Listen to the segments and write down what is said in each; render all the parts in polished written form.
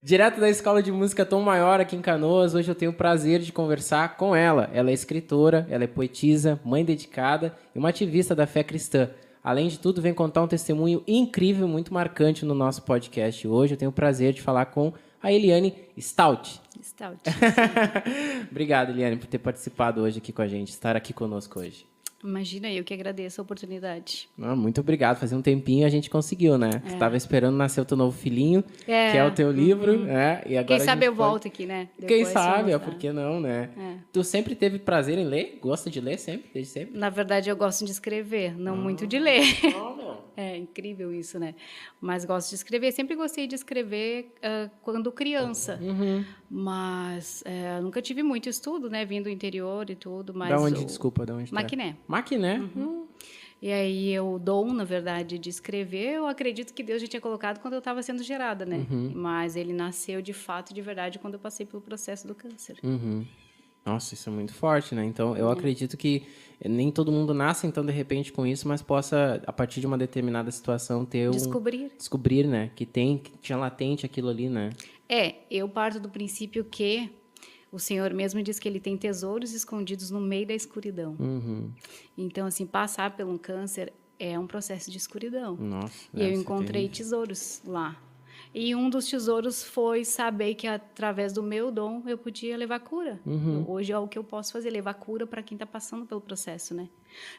Direto da Escola de Música Tom Maior, aqui em Canoas, hoje eu tenho o prazer de conversar com ela. Ela é escritora, ela é poetisa, mãe dedicada e uma ativista da fé cristã. Além de tudo, vem contar um testemunho incrível, muito marcante no nosso podcast. Hoje eu tenho o prazer de falar com a Eliane Stout. Stout. Obrigado, Eliane, por ter participado hoje aqui com a gente, estar aqui conosco hoje. Imagina, eu que agradeço a oportunidade. Muito obrigado. Fazia um tempinho a gente conseguiu, né? Você estava esperando nascer o teu novo filhinho, que é o teu livro. Né? E agora Quem sabe eu volto aqui, né? Quem sabe, por que não, né? Tu sempre teve prazer em ler? Gosta de ler sempre? Desde sempre? Na verdade, eu gosto de escrever, não muito de ler. Olha. É incrível isso, né? Mas gosto de escrever. Sempre gostei de escrever quando criança. Mas nunca tive muito estudo, né? Vindo do interior e tudo. Mas Da onde, desculpa? Da onde Maquiné. Maquiné? E aí o dom, na verdade, de escrever, eu acredito que Deus já tinha colocado quando eu estava sendo gerada, né? Mas ele nasceu de fato, de verdade, quando eu passei pelo processo do câncer. Nossa, isso é muito forte, né? Então, eu acredito que nem todo mundo nasce, então, de repente, com isso, mas possa, a partir de uma determinada situação, ter Descobrir, né? Que tinha latente aquilo ali, né? Eu parto do princípio que o Senhor mesmo diz que ele tem tesouros escondidos no meio da escuridão. Então, assim, passar por um câncer é um processo de escuridão. Nossa, e eu encontrei tesouros lá. E um dos tesouros foi saber que, através do meu dom, eu podia levar cura. Hoje é o que eu posso fazer, levar cura para quem está passando pelo processo, né?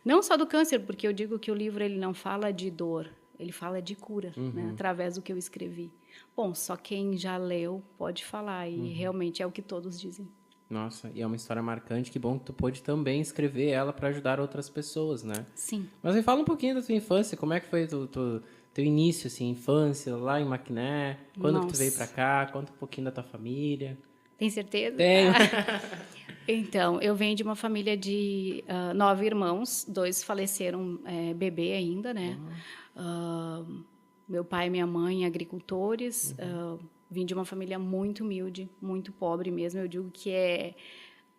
Não só do câncer, porque eu digo que o livro ele não fala de dor, ele fala de cura, né? Através do que eu escrevi. Bom, só quem já leu pode falar, e realmente é o que todos dizem. Nossa, e é uma história marcante, que bom que tu pôde também escrever ela para ajudar outras pessoas, né? Sim. Mas me fala um pouquinho da tua infância, como é que foi teu início, assim, infância, lá em Maquiné, quando que tu veio para cá, conta um pouquinho da tua família. Tem certeza? Tenho. Então, eu venho de uma família de 9 irmãos, 2 faleceram bebê ainda, né? Meu pai e minha mãe, agricultores. Vim de uma família muito humilde, muito pobre mesmo. Eu digo que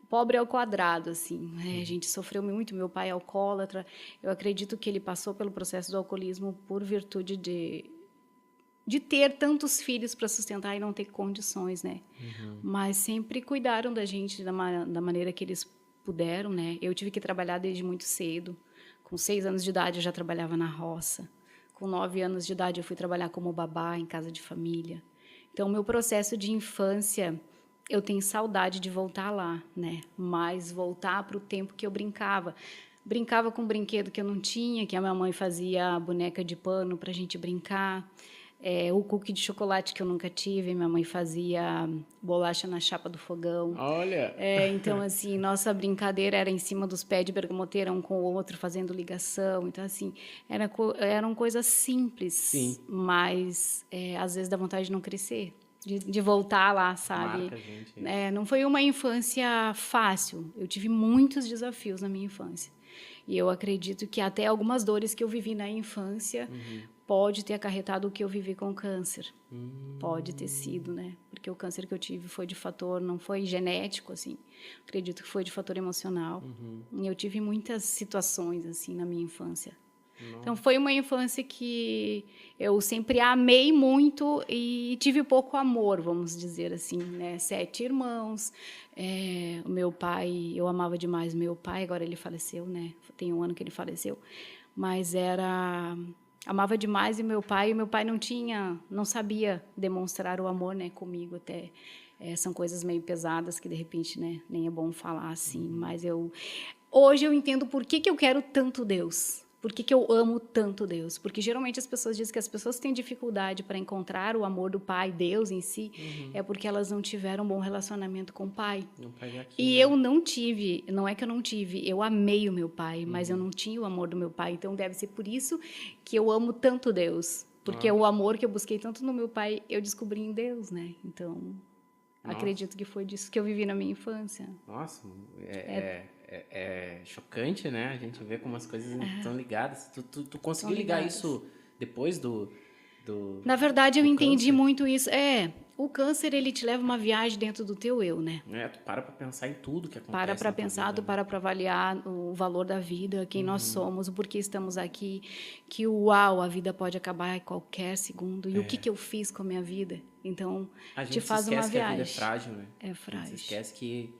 pobre ao quadrado, assim. A gente sofreu muito. Meu pai é alcoólatra. Eu acredito que ele passou pelo processo do alcoolismo por virtude de ter tantos filhos para sustentar e não ter condições, né? Mas sempre cuidaram da gente da maneira que eles puderam, né? Eu tive que trabalhar desde muito cedo. Com 6 anos de idade, eu já trabalhava na roça. Com 9 anos de idade, eu fui trabalhar como babá em casa de família. Então, o meu processo de infância, eu tenho saudade de voltar lá, né? Mas voltar para o tempo que eu brincava. Brincava com um brinquedo que eu não tinha, que a minha mãe fazia boneca de pano para a gente brincar. O cookie de chocolate que eu nunca tive, minha mãe fazia bolacha na chapa do fogão. Olha! Então, assim, nossa brincadeira era em cima dos pés de bergamoteira, um com o outro, fazendo ligação. Então, assim, eram coisas simples, Sim. mas às vezes dá vontade de não crescer, de voltar lá, sabe? Marca a gente. Não foi uma infância fácil, eu tive muitos desafios na minha infância. E eu acredito que até algumas dores que eu vivi na infância pode ter acarretado o que eu vivi com o câncer. Pode ter sido, né? Porque o câncer que eu tive foi de fator, não foi genético, assim. Acredito que foi de fator emocional. E eu tive muitas situações, assim, na minha infância. Então, foi uma infância que eu sempre amei muito e tive pouco amor, vamos dizer assim, né? 7 irmãos. O meu pai, eu amava demais meu pai, agora ele faleceu, né? Tem 1 ano que ele faleceu. Mas amava demais o meu pai não sabia demonstrar o amor, né, comigo até. São coisas meio pesadas que, de repente, né, nem é bom falar assim, mas hoje eu entendo por que eu quero tanto Deus. Por que eu amo tanto Deus? Porque geralmente as pessoas dizem que as pessoas têm dificuldade para encontrar o amor do Pai, Deus em si, é porque elas não tiveram um bom relacionamento com o Pai. E eu não tive, não é que eu não tive, eu amei o meu pai, mas eu não tinha o amor do meu pai. Então deve ser por isso que eu amo tanto Deus. Porque o amor que eu busquei tanto no meu pai, eu descobri em Deus, né? Então, acredito que foi disso que eu vivi na minha infância. Nossa, é chocante, né? A gente vê como as coisas estão ligadas. Tu conseguiu ligar isso depois do Na verdade, eu entendi câncer? muito isso. O câncer, ele te leva uma viagem dentro do teu eu, né? Tu para pra pensar em tudo que acontece. Para pra pensar, tu para pra avaliar o valor da vida, quem nós Uhum. somos, o porquê estamos aqui, que uau, a vida pode acabar a qualquer segundo, e o que eu fiz com a minha vida? Então, A gente te se faz uma esquece que a vida é viagem. frágil, né? É A gente se frágil. esquece que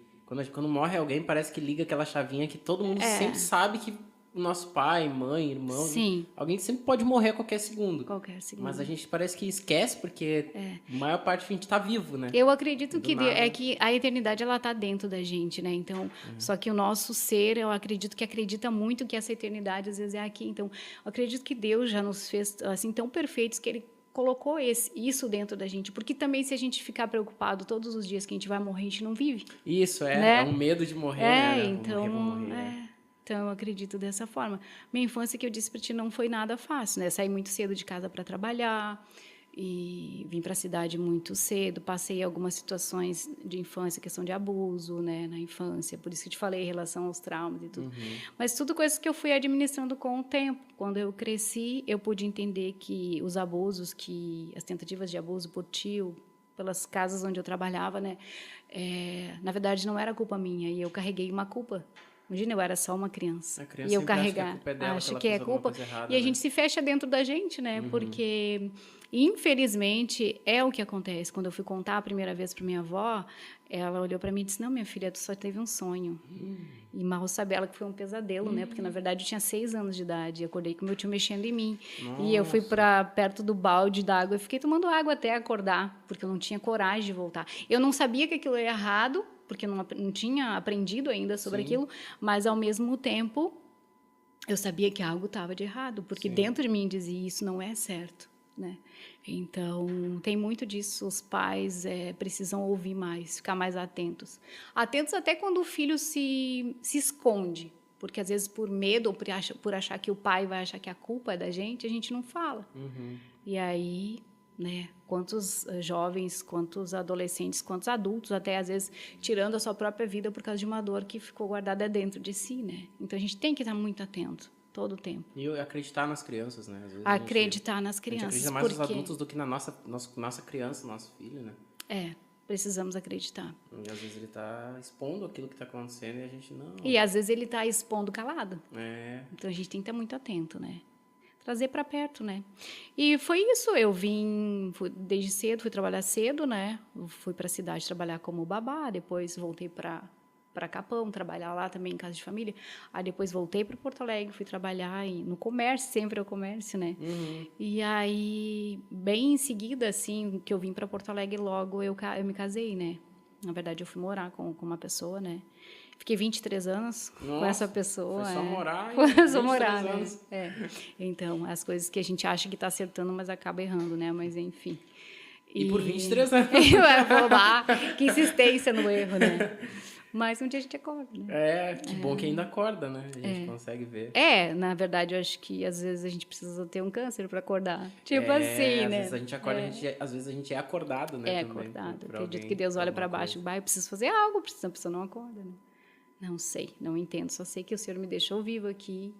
quando morre alguém, parece que liga aquela chavinha que todo mundo sempre sabe que o nosso pai, mãe, irmão, Sim. alguém sempre pode morrer a qualquer segundo. Qualquer segundo. Mas a gente parece que esquece porque a maior parte a gente tá vivo, né? Eu acredito Do que nada. é que a eternidade ela tá dentro da gente, né? Então, só que o nosso ser, eu acredito que acredita muito que essa eternidade às vezes é aqui. Então, eu acredito que Deus já nos fez assim tão perfeitos que ele colocou isso dentro da gente, porque também se a gente ficar preocupado todos os dias que a gente vai morrer, a gente não vive. Isso, né? É um medo de morrer, né? Então, Vou morrer, né? então eu acredito dessa forma. Minha infância, que eu disse para ti, não foi nada fácil, né? Saí muito cedo de casa para trabalhar e vim para a cidade muito cedo. Passei algumas situações de infância, questão de abuso, né, na infância. Por isso que eu te falei em relação aos traumas e tudo. Mas tudo coisas que eu fui administrando com o tempo. Quando eu cresci, eu pude entender que os abusos, que as tentativas de abuso por tio, pelas casas onde eu trabalhava, né, na verdade não era culpa minha, e eu carreguei uma culpa. Imagina, eu era só uma criança. A criança E eu sempre carregar. acha que a culpa é dela, acho ela que é fez alguma culpa. coisa errada, E a né? gente se fecha dentro da gente, né? Porque, infelizmente, é o que acontece. Quando eu fui contar a primeira vez para minha avó, ela olhou para mim e disse: "Não, minha filha, tu só teve um sonho." E mal sabe ela que foi um pesadelo, né? Porque, na verdade, eu tinha 6 anos de idade. E acordei com meu tio mexendo em mim. E eu fui para perto do balde d'água e fiquei tomando água até acordar, porque eu não tinha coragem de voltar. Eu não sabia que aquilo era errado, porque eu não tinha aprendido ainda sobre aquilo, mas, ao mesmo tempo, eu sabia que algo estava de errado, porque dentro de mim dizia: isso não é certo, né? Então, tem muito disso. Os pais precisam ouvir mais, ficar mais atentos. Atentos até quando o filho se esconde, porque, às vezes, por medo ou por achar que o pai vai achar que a culpa é da gente, a gente não fala. E aí, né, quantos jovens, quantos adolescentes, quantos adultos, até às vezes tirando a sua própria vida por causa de uma dor que ficou guardada dentro de si, né? Então a gente tem que estar muito atento todo o tempo. E acreditar nas crianças, né? Às vezes Acreditar nas crianças. A gente acredita mais nos adultos do que na nossa criança, nosso filho, né? Precisamos acreditar. E às vezes ele tá expondo aquilo que tá acontecendo e a gente não. E às vezes ele está expondo calado. Então a gente tem que estar muito atento, né? Trazer para perto, né? E foi isso. Eu desde cedo, fui trabalhar cedo, né? Fui para a cidade trabalhar como babá, depois voltei para Capão, trabalhar lá também em casa de família. Aí depois voltei para Porto Alegre, fui trabalhar no comércio, sempre é o comércio, né? E aí, bem em seguida, assim, que eu vim para Porto Alegre, logo eu me casei, né? Na verdade, eu fui morar com uma pessoa, né? Fiquei 23 anos com essa pessoa. Foi só morar e foi só morar, anos. né? Então, as coisas que a gente acha que está acertando, mas acaba errando, né? Mas, enfim. E por 23 anos. Que insistência no erro, né? Mas um dia a gente acorda, né? Que bom que ainda acorda, né? A gente consegue ver. Na verdade, eu acho que às vezes a gente precisa ter um câncer para acordar. Tipo assim, às né? Vezes a gente acorda, às vezes a gente é acordado, né? Acordado. Acredito que Deus olha para baixo e eu preciso fazer algo, a pessoa não acorda, né? Não sei, não entendo. Só sei que o Senhor me deixou vivo aqui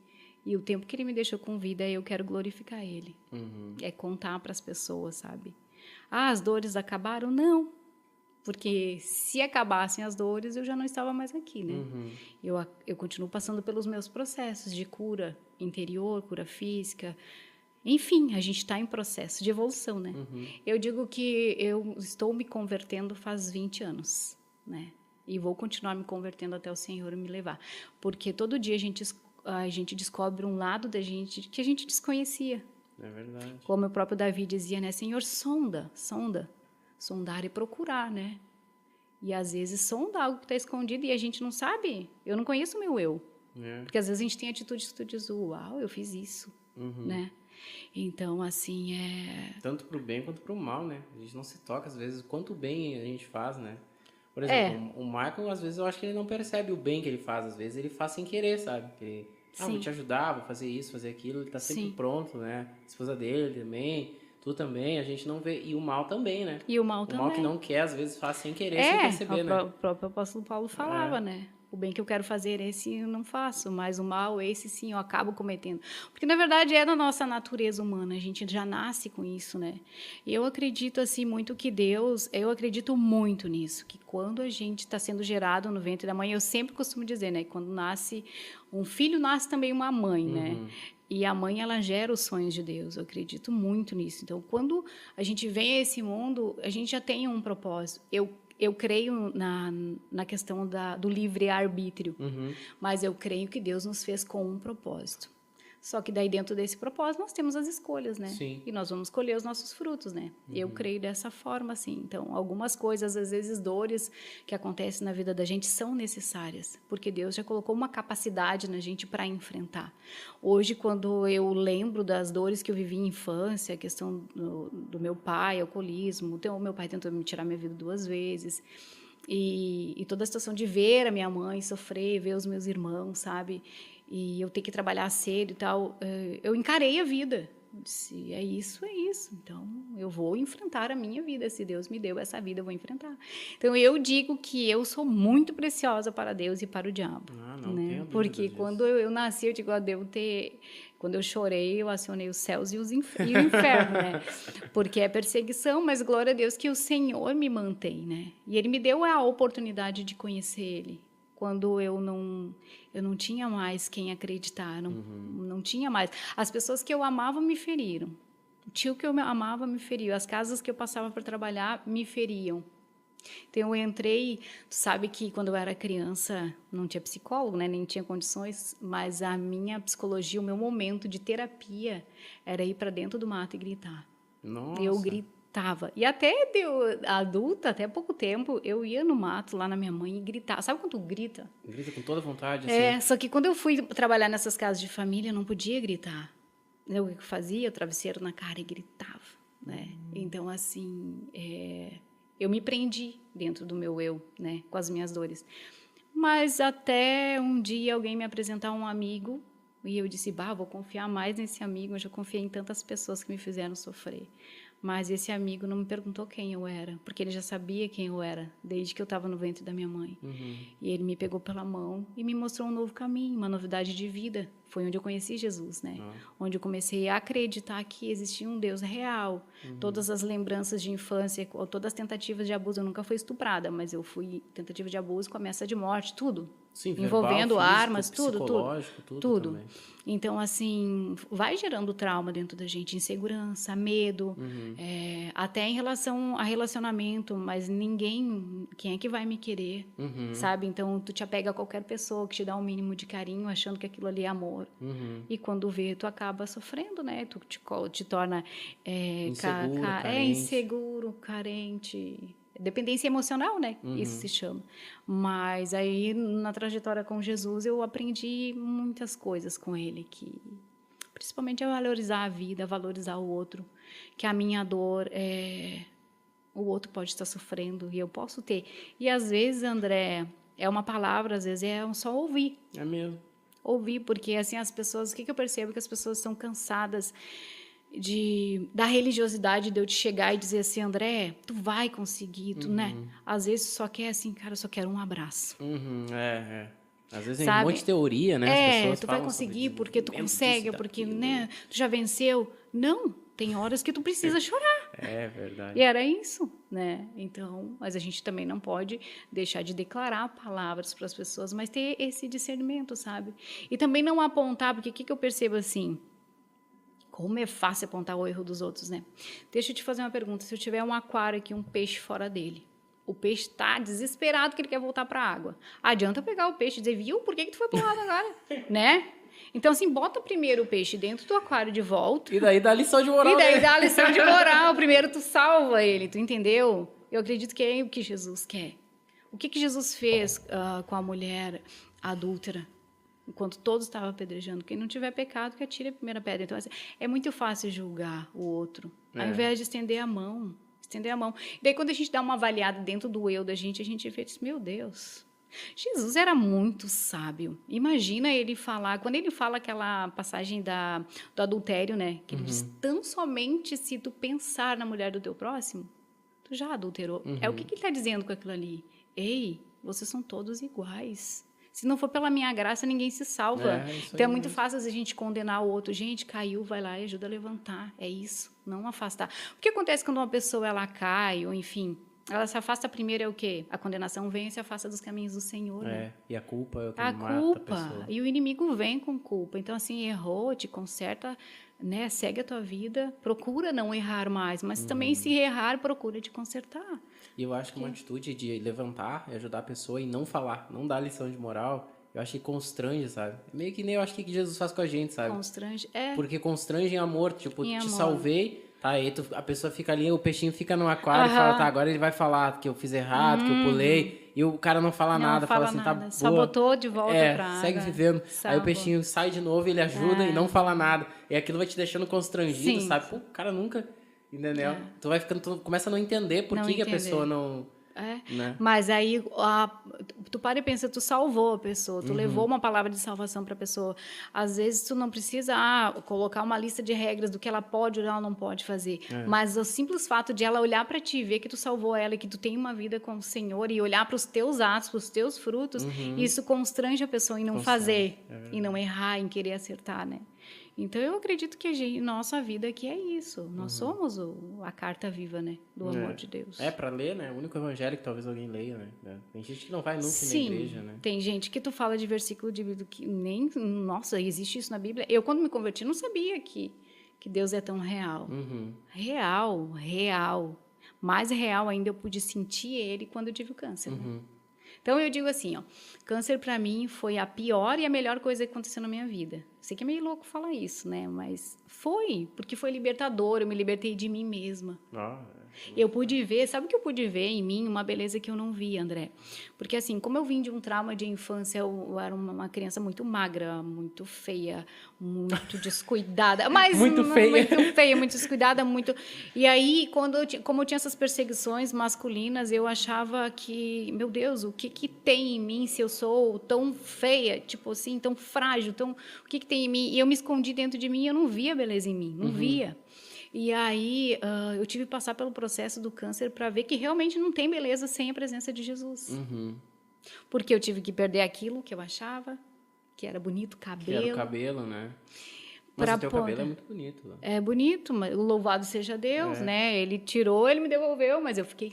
e o tempo que Ele me deixou com vida, eu quero glorificar Ele. É contar para as pessoas, sabe? As dores acabaram? Não. Porque se acabassem as dores, eu já não estava mais aqui, né? Eu continuo passando pelos meus processos de cura interior, cura física. Enfim, a gente está em processo de evolução, né? Eu digo que eu estou me convertendo faz 20 anos, né? E vou continuar me convertendo até o Senhor me levar. Porque todo dia a gente descobre um lado da gente que a gente desconhecia. É verdade. Como o próprio Davi dizia, né? Senhor, sonda. Sondar e procurar, né? E às vezes sonda algo que está escondido e a gente não sabe. Eu não conheço o meu eu. Porque às vezes a gente tem atitudes que tu diz: uau, eu fiz isso, né? Então, assim, tanto pro bem quanto pro mal, né? A gente não se toca, às vezes, quanto bem a gente faz, né? Por exemplo, o Michael, às vezes, eu acho que ele não percebe o bem que ele faz. Às vezes, ele faz sem querer, sabe? Vou te ajudar, vou fazer isso, fazer aquilo. Ele tá sempre pronto, né? A esposa dele também. Tu também, a gente não vê. E o mal também, né? E o mal O também. mal que não quer, às vezes faz sem querer, sem perceber, né? O próprio apóstolo Paulo falava, né? O bem que eu quero fazer, esse eu não faço, mas o mal, esse sim, eu acabo cometendo. Porque, na verdade, é da nossa natureza humana, a gente já nasce com isso, né? E eu acredito, assim, muito que Deus, eu acredito muito nisso, que quando a gente está sendo gerado no ventre da mãe, eu sempre costumo dizer, né? Quando nasce um filho, nasce também uma mãe, né? E a mãe, ela gera os sonhos de Deus, eu acredito muito nisso. Então, quando a gente vem a esse mundo, a gente já tem um propósito. Eu creio na questão do livre-arbítrio, mas eu creio que Deus nos fez com um propósito. Só que daí, dentro desse propósito, nós temos as escolhas, né? Sim. E nós vamos colher os nossos frutos, né? Eu creio dessa forma, assim. Então, algumas coisas, às vezes, dores que acontecem na vida da gente são necessárias, porque Deus já colocou uma capacidade na gente para enfrentar. Hoje, quando eu lembro das dores que eu vivi em infância, a questão do meu pai, alcoolismo, o meu pai tentou me tirar minha vida 2 vezes, e toda a situação de ver a minha mãe sofrer, ver os meus irmãos, sabe? E eu ter que trabalhar cedo e tal, eu encarei a vida. Eu disse, é isso, então eu vou enfrentar a minha vida, se Deus me deu essa vida, eu vou enfrentar. Então eu digo que eu sou muito preciosa para Deus e para o diabo, não né? tenho dúvida Porque disso. quando eu nasci, eu digo, eu devo ter... Quando eu chorei, eu acionei os céus e o inferno, né? Porque é perseguição, mas glória a Deus que o Senhor me mantém, né? E Ele me deu a oportunidade de conhecer Ele. Quando eu não tinha mais quem acreditar, não tinha mais. As pessoas que eu amava me feriram. O tio que eu amava me feriu. As casas que eu passava para trabalhar me feriam. Então, eu entrei... Tu sabe que quando eu era criança, não tinha psicólogo, né? Nem tinha condições, mas a minha psicologia, o meu momento de terapia era ir para dentro do mato e gritar. Nossa. Eu gritava. E até adulta, até pouco tempo, eu ia no mato lá na minha mãe e gritava. Sabe quando tu grita? Grita com toda vontade, É, assim. só que quando eu fui trabalhar nessas casas de família, eu não podia gritar. Eu fazia o travesseiro na cara e gritava, né? Então, assim, eu me prendi dentro do meu eu, né? Com as minhas dores. Mas até um dia alguém me apresentar um amigo e eu disse, vou confiar mais nesse amigo. Eu já confiei em tantas pessoas que me fizeram sofrer. Mas esse amigo não me perguntou quem eu era, porque ele já sabia quem eu era, desde que eu estava no ventre da minha mãe. E ele me pegou pela mão e me mostrou um novo caminho, uma novidade de vida. Foi onde eu conheci Jesus, né? Onde eu comecei a acreditar que existia um Deus real. Todas as lembranças de infância, todas as tentativas de abuso, eu nunca fui estuprada, mas eu fui tentativa de abuso com ameaça de morte, tudo. Sim, envolvendo verbal, físico, armas, psicológico, tudo também. Então, assim, vai gerando trauma dentro da gente, insegurança, medo, até em relação a relacionamento, mas quem é que vai me querer, sabe? Então, tu te apega a qualquer pessoa que te dá um mínimo de carinho, achando que aquilo ali é amor. E quando vê, tu acaba sofrendo, né? Tu te torna inseguro, carente. Dependência emocional, né? Isso se chama. Mas aí, na trajetória com Jesus, eu aprendi muitas coisas com ele, que principalmente a valorizar a vida, a valorizar o outro, que a minha dor o outro pode estar sofrendo e eu posso ter. E às vezes, André, é uma palavra, às vezes é só ouvir. É mesmo. Ouvir, porque assim as pessoas, o que eu percebo? Que as pessoas estão cansadas da religiosidade, de eu te chegar e dizer assim, André, tu vai conseguir, tu, né? Às vezes só quer assim, cara, eu só quero um abraço. Às vezes tem um monte de teoria, né? As pessoas tu vai conseguir porque tu consegue, porque, né? Tu já venceu. Não, tem horas que tu precisa chorar. É verdade. E era isso, né? Então, mas a gente também não pode deixar de declarar palavras para as pessoas, mas ter esse discernimento, sabe? E também não apontar, porque o que eu percebo assim? Como é fácil apontar o erro dos outros, né? Deixa eu te fazer uma pergunta. Se eu tiver um aquário aqui, um peixe fora dele, o peixe está desesperado que ele quer voltar para a água. Adianta eu pegar o peixe e dizer, viu? Por que tu foi para o lado agora? Né? Então, assim, bota primeiro o peixe dentro do aquário de volta. E daí dá a lição de moral. E daí dá a lição de moral. Primeiro tu salva ele, tu entendeu? Eu acredito que é o que Jesus quer. O que Jesus fez com a mulher adúltera? Enquanto todos estavam apedrejando. Quem não tiver pecado, que atire a primeira pedra. Então, assim, é muito fácil julgar o outro, ao invés de estender a mão. Estender a mão. Daí, quando a gente dá uma avaliada dentro do eu da gente, a gente vê, meu Deus, Jesus era muito sábio. Imagina ele falar, quando ele fala aquela passagem do adultério, né? Que ele diz, tão somente se tu pensar na mulher do teu próximo, tu já adulterou. É o que ele está dizendo com aquilo ali? Ei, vocês são todos iguais. Se não for pela minha graça, ninguém se salva. Então é muito fácil a gente condenar o outro. Gente, caiu, vai lá e ajuda a levantar. É isso, não afastar. O que acontece quando uma pessoa ela cai, ou enfim, ela se afasta primeiro é o quê? A condenação vem e se afasta dos caminhos do Senhor. Né? E a culpa é o que a mata culpa, a pessoa. E o inimigo vem com culpa. Então, assim, errou, te conserta, né? Segue a tua vida, procura não errar mais, mas também se errar, procura te consertar. E eu acho que uma atitude de levantar e ajudar a pessoa e não falar, não dar lição de moral, eu acho que constrange, sabe? Meio que nem eu acho que Jesus faz com a gente, sabe? Constrange, Porque constrange em amor, tipo, em te amor. Salvei, tá? Aí a pessoa fica ali, o peixinho fica no aquário e fala, tá, agora ele vai falar que eu fiz errado, que eu pulei, e o cara não fala nada, fala assim, nada. tá Só boa. botou de volta pra água. Segue vivendo. Aí o peixinho sai de novo, ele ajuda e não fala nada. E aquilo vai te deixando constrangido, sabe? Pô, o cara nunca... Entendeu? Tu vai ficando, tu começa a não entender por que a pessoa não... Né? Mas aí tu para e pensa, tu salvou a pessoa, tu levou uma palavra de salvação para a pessoa. Às vezes tu não precisa colocar uma lista de regras do que ela pode ou ela não pode fazer, mas o simples fato de ela olhar para ti, ver que tu salvou ela e que tu tem uma vida com o Senhor e olhar para os teus atos, para os teus frutos, isso constrange a pessoa em não fazer, em não errar, em querer acertar, né? Então, eu acredito que nossa vida aqui é isso. Nós somos a carta viva, né? Do amor de Deus. Para ler, né? O único evangelho que talvez alguém leia, né? Tem gente que não vai nunca na igreja, né? Tem gente que tu fala de versículo de Bíblia que nem... Nossa, existe isso na Bíblia? Eu, quando me converti, não sabia que Deus é tão real. Real. Mais real ainda, eu pude sentir Ele quando eu tive o câncer, né? Então, eu digo assim, câncer para mim foi a pior e a melhor coisa que aconteceu na minha vida. Sei que é meio louco falar isso, né? Mas foi, porque foi libertador, eu me libertei de mim mesma. Eu pude ver, sabe o que eu pude ver em mim? Uma beleza que eu não vi, André. Porque assim, como eu vim de um trauma de infância, eu era uma criança muito magra, muito feia, muito descuidada. Mas muito feia, muito descuidada, muito... E aí, como eu tinha essas perseguições masculinas, eu achava que, meu Deus, o que tem em mim se eu sou tão feia, tipo assim, tão frágil, o que tem em mim? E eu me escondi dentro de mim e eu não via beleza em mim, não via. E aí, eu tive que passar pelo processo do câncer para ver que realmente não tem beleza sem a presença de Jesus. Porque eu tive que perder aquilo que eu achava, que era bonito, cabelo. Que era o cabelo, né? Mas o teu cabelo é muito bonito. Né? É bonito, mas o louvado seja Deus, né? Ele tirou, ele me devolveu, mas eu fiquei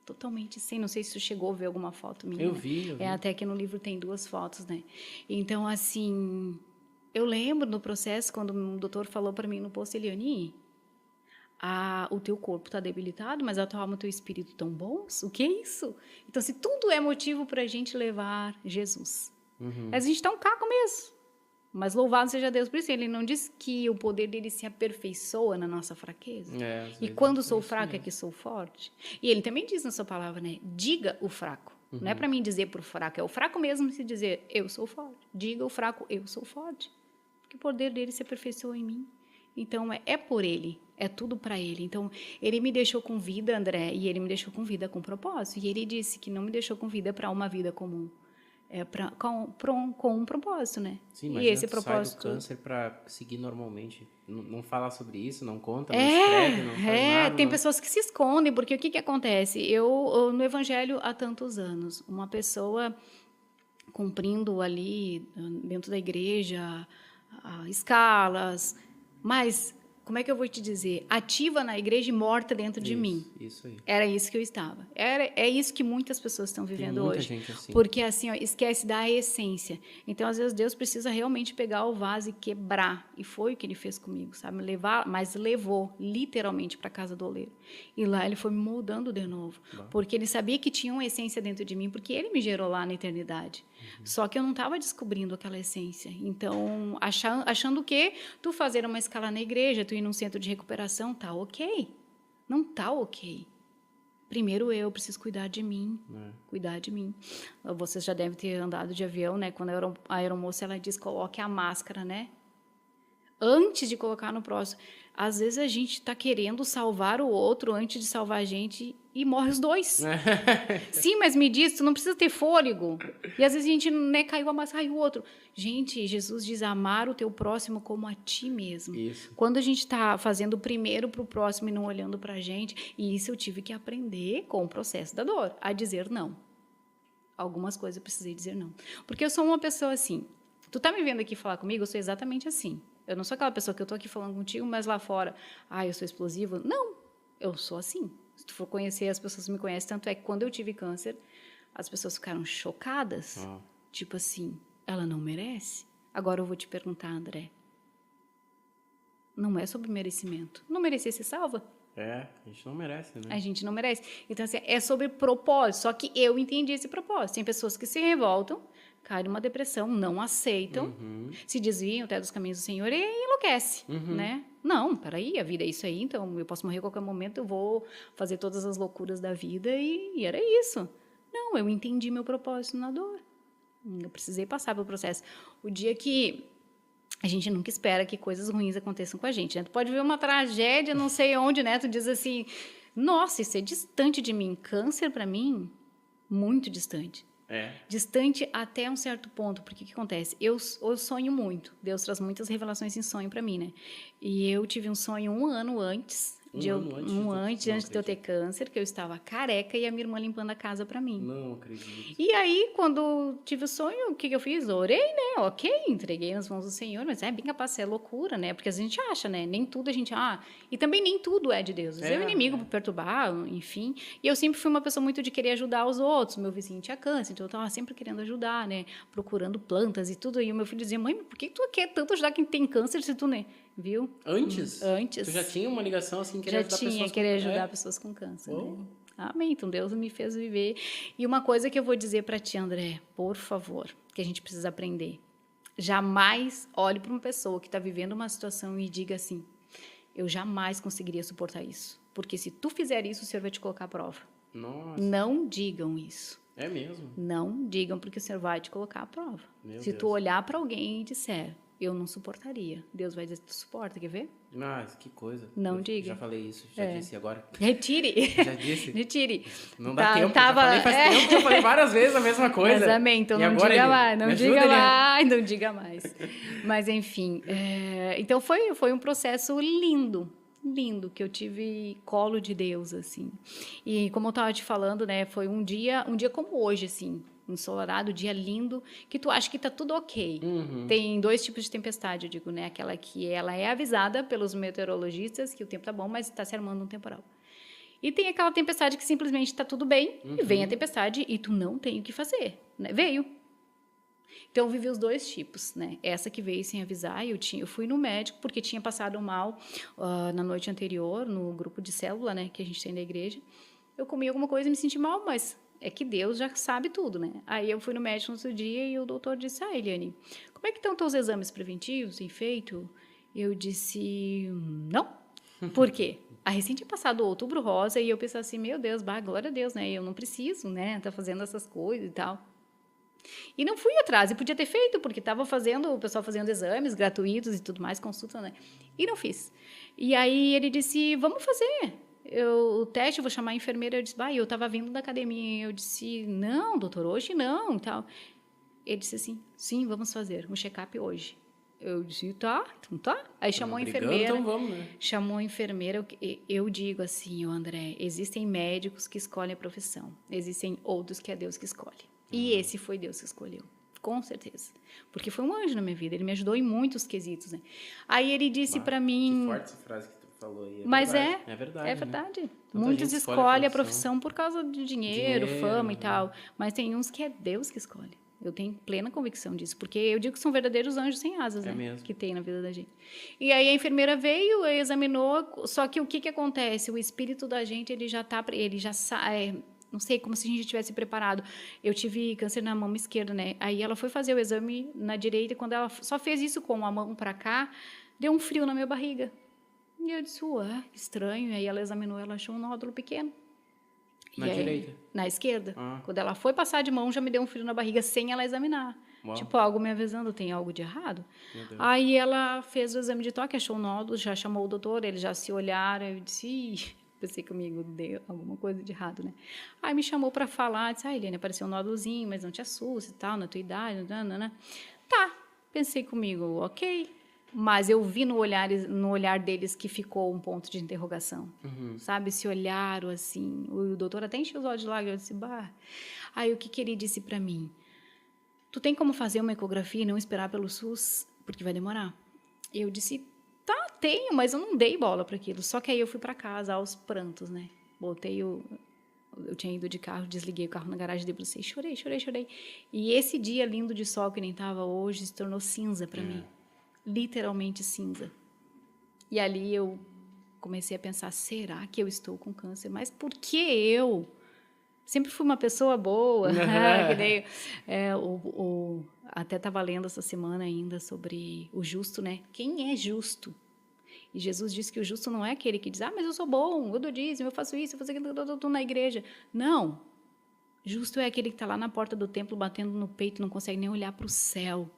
totalmente sem. Não sei se tu chegou a ver alguma foto minha. Eu vi. Até que no livro tem 2 fotos, né? Então, assim, eu lembro no processo, quando o doutor falou para mim no posto, Eliane, o teu corpo está debilitado, mas a tua alma e o teu espírito estão bons? O que é isso? Então, se tudo é motivo para a gente levar Jesus. A gente está um caco mesmo. Mas louvado seja Deus por isso. Ele não diz que o poder dele se aperfeiçoa na nossa fraqueza. E quando sou fraco é que sou forte. E ele também diz na sua palavra, né? Diga o fraco. Não é para mim dizer pro fraco. É o fraco mesmo se dizer, eu sou forte. Diga o fraco, eu sou forte. Porque o poder dele se aperfeiçoa em mim. Então, é por ele. É tudo para ele. Então, ele me deixou com vida, André, e ele me deixou com vida com propósito. E ele disse que não me deixou com vida para uma vida comum. Com um propósito, né? Sim, mas esse propósito... sai do câncer para seguir normalmente. Não fala sobre isso, não conta, não escreve, não faz nada. Tem pessoas que se escondem, porque o que acontece? Eu, no Evangelho, há tantos anos, uma pessoa cumprindo ali, dentro da igreja, escalas, mas... Como é que eu vou te dizer? Ativa na igreja e morta dentro de mim. Isso aí. Era isso que eu estava. É isso que muitas pessoas estão vivendo hoje. Gente assim. Porque assim, esquece da essência. Então, às vezes, Deus precisa realmente pegar o vaso e quebrar. E foi o que ele fez comigo, sabe? Mas levou literalmente para a casa do oleiro. E lá ele foi me moldando de novo. Porque ele sabia que tinha uma essência dentro de mim, porque ele me gerou lá na eternidade. Só que eu não estava descobrindo aquela essência. Então, achando que tu fazer uma escala na igreja, tu ir num centro de recuperação, tá ok. Não tá ok. Primeiro eu preciso cuidar de mim. Cuidar de mim. Vocês já devem ter andado de avião, né? Quando a aeromoça, ela diz, coloque a máscara, né? Antes de colocar no próximo. Às vezes a gente está querendo salvar o outro antes de salvar a gente e morre os dois. Sim, mas me diz, tu não precisa ter fôlego. E às vezes a gente, né, caiu a mais, caiu o outro. Gente, Jesus diz amar o teu próximo como a ti mesmo. Isso. Quando a gente está fazendo primeiro para o próximo e não olhando para a gente, e isso eu tive que aprender com o processo da dor, a dizer não. Algumas coisas eu precisei dizer não. Porque eu sou uma pessoa assim, tu tá me vendo aqui falar comigo, eu sou exatamente assim. Eu não sou aquela pessoa que eu tô aqui falando contigo, mas lá fora, eu sou explosiva. Não, eu sou assim. Se tu for conhecer, as pessoas me conhecem. Tanto é que quando eu tive câncer, as pessoas ficaram chocadas. Tipo assim, ela não merece? Agora eu vou te perguntar, André. Não é sobre merecimento. Não merecer ser salva? A gente não merece, né? A gente não merece. Então, assim, é sobre propósito. Só que eu entendi esse propósito. Tem pessoas que se revoltam, caem numa depressão, não aceitam, se desviam até dos caminhos do Senhor e enlouquece, né? Não, peraí, a vida é isso aí, então eu posso morrer a qualquer momento, eu vou fazer todas as loucuras da vida e era isso. Não, eu entendi meu propósito na dor. Eu precisei passar pelo processo. O dia que a gente nunca espera que coisas ruins aconteçam com a gente, né? Tu pode ver uma tragédia, não sei onde, né? Tu diz assim, nossa, isso é distante de mim. Câncer, para mim, muito distante. Distante até um certo ponto, porque o que acontece? Eu sonho muito, Deus traz muitas revelações em sonho para mim, né? E eu tive um sonho um ano antes de eu ter câncer, que eu estava careca e a minha irmã limpando a casa para mim. Não acredito. E aí, quando tive o sonho, o que eu fiz? Orei, né? Ok, entreguei nas mãos do Senhor, mas é bem capaz de ser loucura, né? Porque a gente acha, né? Nem tudo a gente... e também nem tudo é de Deus. Às vezes é o inimigo para perturbar, enfim. E eu sempre fui uma pessoa muito de querer ajudar os outros. Meu vizinho tinha câncer, então eu estava sempre querendo ajudar, né? Procurando plantas e tudo. E o meu filho dizia, mãe, por que tu quer tanto ajudar quem tem câncer se tu, né? Viu? Antes? Antes. Tu já tinha uma ligação assim, querer ajudar pessoas com... querer ajudar pessoas com câncer, né? Amém. Então, Deus me fez viver. E uma coisa que eu vou dizer para ti, André, por favor, que a gente precisa aprender. Jamais olhe para uma pessoa que está vivendo uma situação e diga assim, eu jamais conseguiria suportar isso. Porque se tu fizer isso, o Senhor vai te colocar à prova. Nossa. Não digam isso. É mesmo? Não digam, porque o Senhor vai te colocar à prova. Se tu olhar para alguém e disser, eu não suportaria. Deus vai dizer, tu suporta, quer ver? Que coisa. Não diga. Já falei isso, já disse agora. Retire. Já disse. Retire. Não dá tempo, já falei faz tempo, já falei várias vezes a mesma coisa. Mas amém, então não diga mais, não diga mais, não diga mais. Mas enfim, então foi um processo lindo, que eu tive colo de Deus, assim. E como eu estava te falando, né, foi um dia como hoje, assim, ensolarado, dia lindo, que tu acha que tá tudo ok. Tem dois tipos de tempestade, eu digo, né? Aquela que ela é avisada pelos meteorologistas que o tempo tá bom, mas está se armando um temporal. E tem aquela tempestade que simplesmente tá tudo bem, e vem a tempestade e tu não tem o que fazer, né? Veio. Então, eu vivi os dois tipos, né? Essa que veio sem avisar, eu fui no médico porque tinha passado mal na noite anterior, no grupo de célula, né? Que a gente tem na igreja. Eu comi alguma coisa e me senti mal, mas é que Deus já sabe tudo, né? Aí eu fui no médico no outro dia e o doutor disse, Eliane, como é que estão teus exames preventivos, tem feito? Eu disse, não. Por quê? A recém tinha passado o outubro rosa e eu pensei assim, meu Deus, glória a Deus, né? Eu não preciso, né? Tá fazendo essas coisas e tal. E não fui atrás, e podia ter feito, porque estava o pessoal fazendo exames gratuitos e tudo mais, consulta, né? E não fiz. E aí ele disse, vamos fazer. O teste, eu vou chamar a enfermeira. Eu disse, eu estava vindo da academia. Eu disse, não, doutor, hoje não, e tal. Ele disse assim, sim, vamos fazer um check-up hoje. Eu disse, tá, então tá. Aí chamou a enfermeira. Então vamos, né? Chamou a enfermeira. Eu digo assim, André, existem médicos que escolhem a profissão. Existem outros que é Deus que escolhe. E esse foi Deus que escolheu. Com certeza. Porque foi um anjo na minha vida. Ele me ajudou em muitos quesitos, né? Aí ele disse para mim... Que forte essa frase que tu falou aí. Mas verdade. É verdade. É verdade. Né? Muitos escolhem a profissão por causa de dinheiro, fama e tal. Mas tem uns que é Deus que escolhe. Eu tenho plena convicção disso. Porque eu digo que são verdadeiros anjos sem asas, né? Mesmo. Que tem na vida da gente. E aí a enfermeira veio, examinou. Só que o que acontece? O espírito da gente, ele já sai... Não sei, como se a gente tivesse preparado. Eu tive câncer na mão esquerda, né? Aí ela foi fazer o exame na direita, e quando ela só fez isso com a mão para cá, deu um frio na minha barriga. E eu disse, estranho. E aí ela examinou, ela achou um nódulo pequeno. Na direita? Na esquerda. Quando ela foi passar de mão, já me deu um frio na barriga, sem ela examinar. Uau. Tipo, algo me avisando, tem algo de errado. Meu Deus. Aí ela fez o exame de toque, achou o nódulo, já chamou o doutor, eles já se olharam, eu disse, "Ih", pensei comigo, deu alguma coisa de errado, né? Aí me chamou para falar, disse, Eliane, apareceu um nódulozinho, mas não te assusta e tal, na tua idade, né? Tá, pensei comigo, ok. Mas eu vi no olhar deles que ficou um ponto de interrogação, sabe? Se olharam assim, o doutor até encheu os olhos de lágrimas, eu disse, bah. Aí o que ele disse para mim? Tu tem como fazer uma ecografia e não esperar pelo SUS? Porque vai demorar. Eu disse, tá, tenho, mas eu não dei bola para aquilo. Só que aí eu fui para casa aos prantos, né? Eu tinha ido de carro, desliguei o carro na garagem, debrucei, chorei. E esse dia lindo de sol que nem estava hoje se tornou cinza para mim. Literalmente cinza. E ali eu comecei a pensar, será que eu estou com câncer? Mas por que eu? Sempre fui uma pessoa boa. Que nem, até estava lendo essa semana ainda sobre o justo, né? Quem é justo? E Jesus disse que o justo não é aquele que diz, mas eu sou bom, eu dou dízimo, eu faço isso, eu faço aquilo, eu estou na igreja. Não. Justo é aquele que está lá na porta do templo, batendo no peito, não consegue nem olhar para o céu.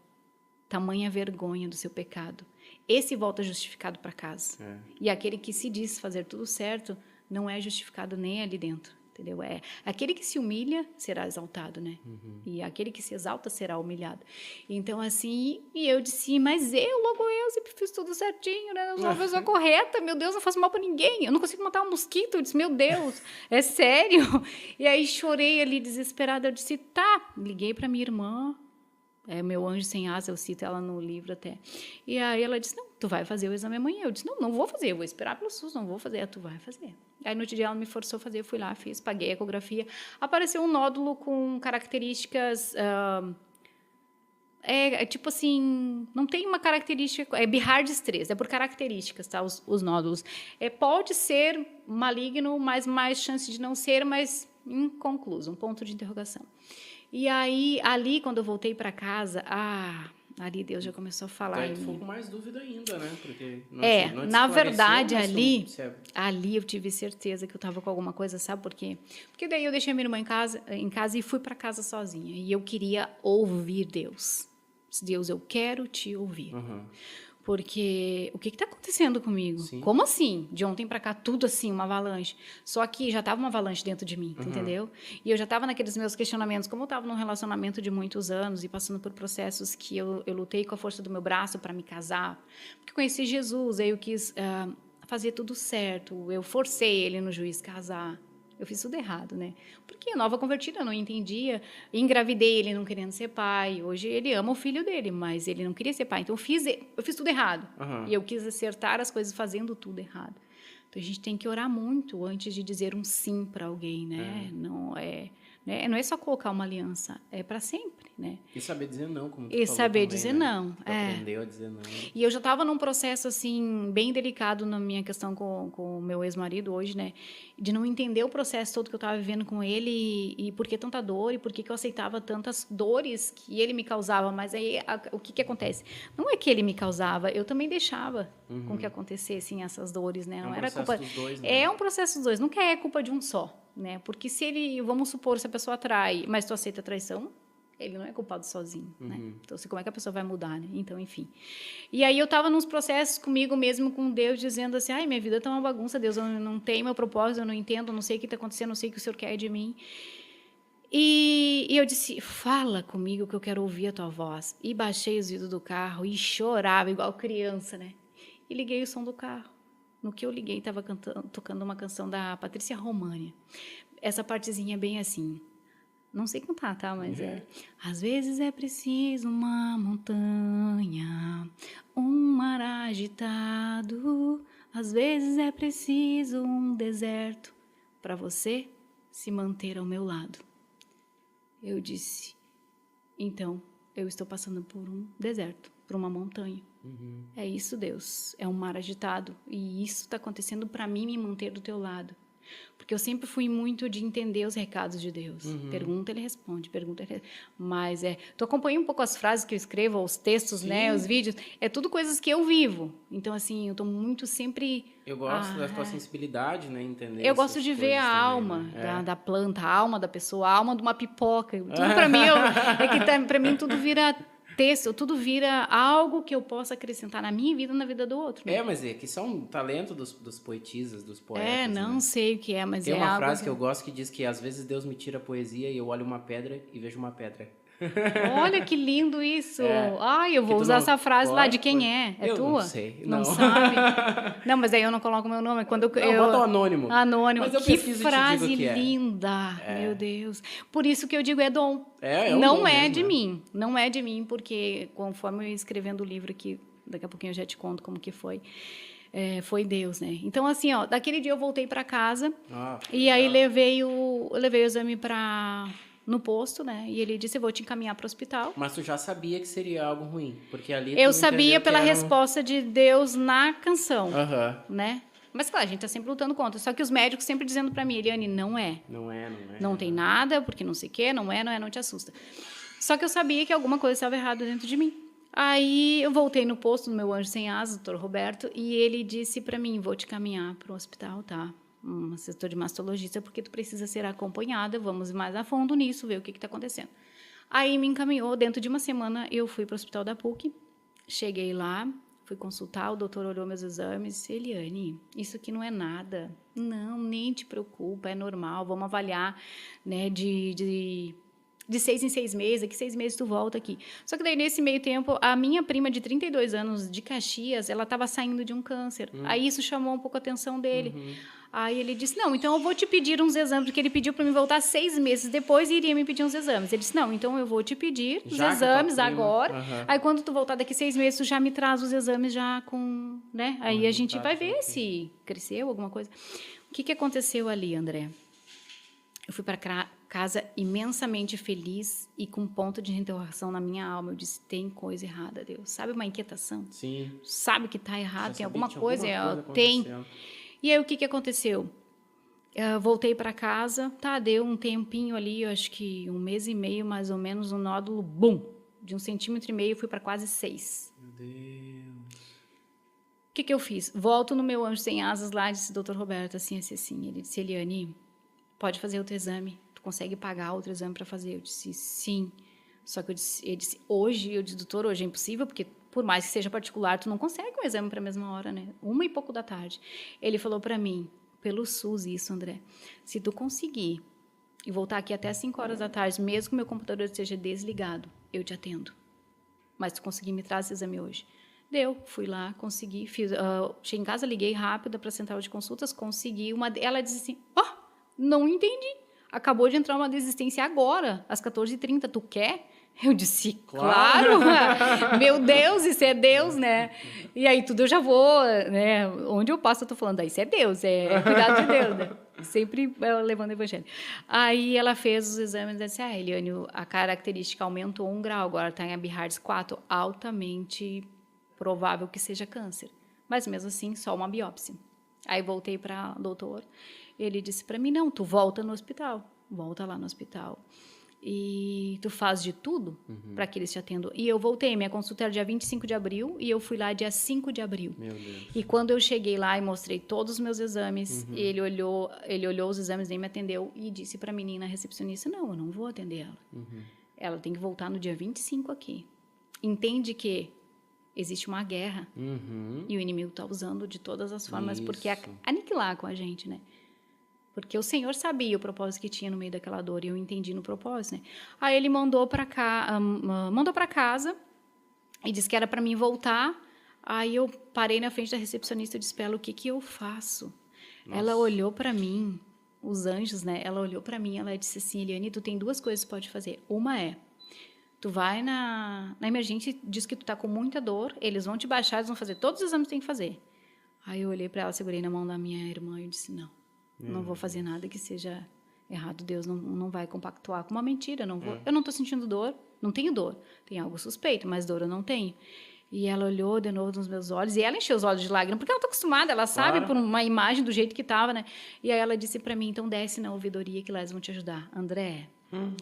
Tamanha vergonha do seu pecado. Esse volta justificado para casa. E aquele que se diz fazer tudo certo, não é justificado nem ali dentro. Entendeu? É aquele que se humilha será exaltado, né? E aquele que se exalta será humilhado. Então, assim, e eu disse, mas logo eu sempre fiz tudo certinho, né? Eu sou uma pessoa correta, meu Deus, não faço mal para ninguém. Eu não consigo matar um mosquito. Eu disse, meu Deus, é sério? E aí chorei ali desesperada. Eu disse, tá. Liguei para minha irmã. É meu anjo sem asa, eu cito ela no livro até. E aí ela disse, não, tu vai fazer o exame amanhã. Eu disse, não vou fazer, eu vou esperar pelo SUS, não vou fazer. Tu vai fazer. Aí no outro dia ela me forçou a fazer, eu fui lá, fiz, paguei a ecografia. Apareceu um nódulo com características... tipo assim, não tem uma característica, é Bihard 3, é por características, tá, os nódulos. Pode ser maligno, mas mais chance de não ser, mas inconcluso, um ponto de interrogação. E aí, ali, quando eu voltei para casa, ali Deus já começou a falar. Então, tu ficou com mais dúvida ainda, né? Porque não te na verdade, esclareceu, mas ali eu tive certeza que eu estava com alguma coisa, sabe por quê? Porque daí eu deixei a minha irmã em casa e fui para casa sozinha. E eu queria ouvir Deus. Deus, eu quero te ouvir. Porque o que está acontecendo comigo? Sim. Como assim? De ontem para cá, tudo assim, uma avalanche. Só que já estava uma avalanche dentro de mim, entendeu? E eu já estava naqueles meus questionamentos. Como eu estava num relacionamento de muitos anos e passando por processos que eu lutei com a força do meu braço para me casar. Porque eu conheci Jesus, aí eu quis fazer tudo certo. Eu forcei ele no juiz casar. Eu fiz tudo errado, né? Porque nova convertida, eu não entendia. Engravidei ele não querendo ser pai. Hoje ele ama o filho dele, mas ele não queria ser pai. Então eu fiz tudo errado. E eu quis acertar as coisas fazendo tudo errado. Então a gente tem que orar muito antes de dizer um sim para alguém, né? Não é só colocar uma aliança, é para sempre, né? E saber dizer não, como tu E falou saber também, dizer né? não. Tu aprendeu a dizer não. E eu já estava num processo, assim, bem delicado na minha questão com o meu ex-marido hoje, né? De não entender o processo todo que eu estava vivendo com ele e por que tanta dor e por que eu aceitava tantas dores que ele me causava. Mas aí, o que acontece? Não é que ele me causava, eu também deixava com que acontecessem essas dores, né? Não era culpa... dos dois, né? É um processo dos dois, nunca é culpa de um só, né? Porque vamos supor, se a pessoa trai, mas tu aceita a traição, ele não é culpado sozinho, né? Então, assim, como é que a pessoa vai mudar, né? Então, enfim. E aí eu estava nos processos comigo mesmo, com Deus, dizendo assim, minha vida está uma bagunça, Deus, eu não tenho meu propósito, eu não entendo, eu não sei o que está acontecendo, não sei o que o Senhor quer de mim. E eu disse, fala comigo que eu quero ouvir a tua voz. E baixei os vidros do carro e chorava, igual criança, né? E liguei o som do carro. No que eu liguei, estava tocando uma canção da Patrícia România. Essa partezinha é bem assim... Não sei cantar, tá? Mas Às vezes é preciso uma montanha, um mar agitado. Às vezes é preciso um deserto para você se manter ao meu lado. Eu disse, então, eu estou passando por um deserto, por uma montanha. É isso, Deus. É um mar agitado. E isso está acontecendo para mim me manter do teu lado. Porque eu sempre fui muito de entender os recados de Deus. Pergunta, ele responde. Pergunta, ele responde. Mas tu acompanha um pouco as frases que eu escrevo, os textos, né? Os vídeos. É tudo coisas que eu vivo. Então, assim, eu tô muito sempre... Eu gosto da tua sensibilidade, né? Entender Eu gosto de ver a também, alma né? da planta, a alma da pessoa, a alma de uma pipoca. Tudo para mim, para mim tudo vira texto, tudo vira algo que eu possa acrescentar na minha vida, na vida do outro. Né? Mas que isso é um talento dos poetisas, dos poetas. Não sei o que é, mas tem uma algo frase que eu gosto que diz que às vezes Deus me tira a poesia e eu olho uma pedra e vejo uma pedra. Olha que lindo isso. Ai, eu vou usar essa frase lá. De quem é? É eu tua? Não sei. Não sabe? Não, mas aí eu não coloco meu nome. Quando bota o anônimo. Anônimo. Mas eu que pesquiso frase e te digo que linda. Meu Deus. Por isso que eu digo é dom. Não dom é de mim. Não é de mim, porque conforme eu ia escrevendo o livro aqui, daqui a pouquinho eu já te conto como que foi. Foi Deus, né? Então, assim, daquele dia eu voltei para casa e aí levei o exame no posto, né? E ele disse, eu vou te encaminhar para o hospital. Mas tu já sabia que seria algo ruim? Porque ali eu sabia pela resposta de Deus na canção, né? Mas, claro, a gente tá sempre lutando contra. Só que os médicos sempre dizendo para mim, Eliane, não é. Não tem nada, porque não sei o quê, não te assusta. Só que eu sabia que alguma coisa estava errada dentro de mim. Aí eu voltei no posto, no meu anjo sem asas, doutor Roberto, e ele disse para mim, vou te caminhar para o hospital, tá? Um assessor de mastologista, porque tu precisa ser acompanhada, vamos mais a fundo nisso, ver o que está acontecendo. Aí me encaminhou, dentro de uma semana eu fui para o hospital da PUC, cheguei lá, fui consultar, o doutor olhou meus exames, disse, Eliane, isso aqui não é nada, não, nem te preocupa, é normal, vamos avaliar, né, de 6 em 6 meses, daqui 6 meses tu volta aqui. Só que daí, nesse meio tempo, a minha prima de 32 anos, de Caxias, ela estava saindo de um câncer. Aí isso chamou um pouco a atenção dele. Aí ele disse, não, então eu vou te pedir uns exames, porque ele pediu para mim voltar 6 meses depois e iria me pedir uns exames. Ele disse, não, então eu vou te pedir os exames agora. Aí quando tu voltar daqui 6 meses, tu já me traz os exames já com, né? Aí a gente vai ver se cresceu alguma coisa. O que aconteceu ali, André? Eu fui para casa imensamente feliz e com um ponto de interrogação na minha alma. Eu disse, tem coisa errada, Deus. Sabe uma inquietação? Sim. Sabe que está errado, tem alguma coisa? Tem. E aí, o que aconteceu? Eu voltei para casa, deu um tempinho ali, eu acho que 1 mês e meio, mais ou menos, um nódulo, bum, de 1,5 cm, fui para quase 6. Meu Deus. O que eu fiz? Volto no meu anjo sem asas lá, disse, doutor Roberto, assim. Ele disse, Eliane, pode fazer outro exame, tu consegue pagar outro exame para fazer? Eu disse, sim. Só que ele disse, hoje, eu disse, doutor, hoje é impossível, porque por mais que seja particular, tu não consegue um exame para a mesma hora, né? 1 e pouco da tarde. Ele falou para mim, pelo SUS isso, André, se tu conseguir e voltar aqui até 5 horas da tarde, mesmo que o meu computador esteja desligado, eu te atendo. Mas tu conseguir me trazer esse exame hoje. Deu, fui lá, consegui, cheguei em casa, liguei rápido para a central de consultas, consegui ela disse assim, não entendi. Acabou de entrar uma desistência agora, às 14h30. Tu quer? Eu disse, claro. Meu Deus, isso é Deus, né? E aí tudo eu já vou, né? Onde eu passo eu tô falando, isso é Deus, é cuidado de Deus, né? Sempre levando o evangelho. Aí ela fez os exames e disse, Eliane, a característica aumentou 1 grau, agora está em Abhards 4, altamente provável que seja câncer. Mas mesmo assim, só uma biópsia. Aí voltei para o doutor. Ele disse para mim, não, tu volta no hospital. Volta lá no hospital. E tu faz de tudo para que eles te atendam. E eu voltei, minha consulta era dia 25 de abril e eu fui lá dia 5 de abril. Meu Deus. E quando eu cheguei lá e mostrei todos os meus exames, ele olhou os exames, nem me atendeu e disse para a menina recepcionista, não, eu não vou atender ela. Ela tem que voltar no dia 25 aqui. Entende que existe uma guerra e o inimigo está usando de todas as formas porque aniquilar com a gente, né? Porque o Senhor sabia o propósito que tinha no meio daquela dor e eu entendi no propósito, né? Aí ele mandou para casa e disse que era para mim voltar. Aí eu parei na frente da recepcionista e disse para ela, o que eu faço? Nossa. Ela olhou para mim, os anjos, né? Ela olhou para mim, ela disse assim, Eliane, tu tem 2 coisas que tu pode fazer. Uma é, tu vai na emergência e diz que tu tá com muita dor, eles vão te baixar, eles vão fazer todos os exames que tem que fazer. Aí eu olhei para ela, segurei na mão da minha irmã e disse, não vou fazer nada que seja errado. Deus não vai compactuar com uma mentira. Eu não estou sentindo dor, não tenho dor. Tem algo suspeito, mas dor eu não tenho. E ela olhou de novo nos meus olhos, e ela encheu os olhos de lágrimas, porque ela tá acostumada, ela sabe por uma imagem do jeito que tava, né? E aí ela disse para mim, então desce na ouvidoria que lá eles vão te ajudar. André,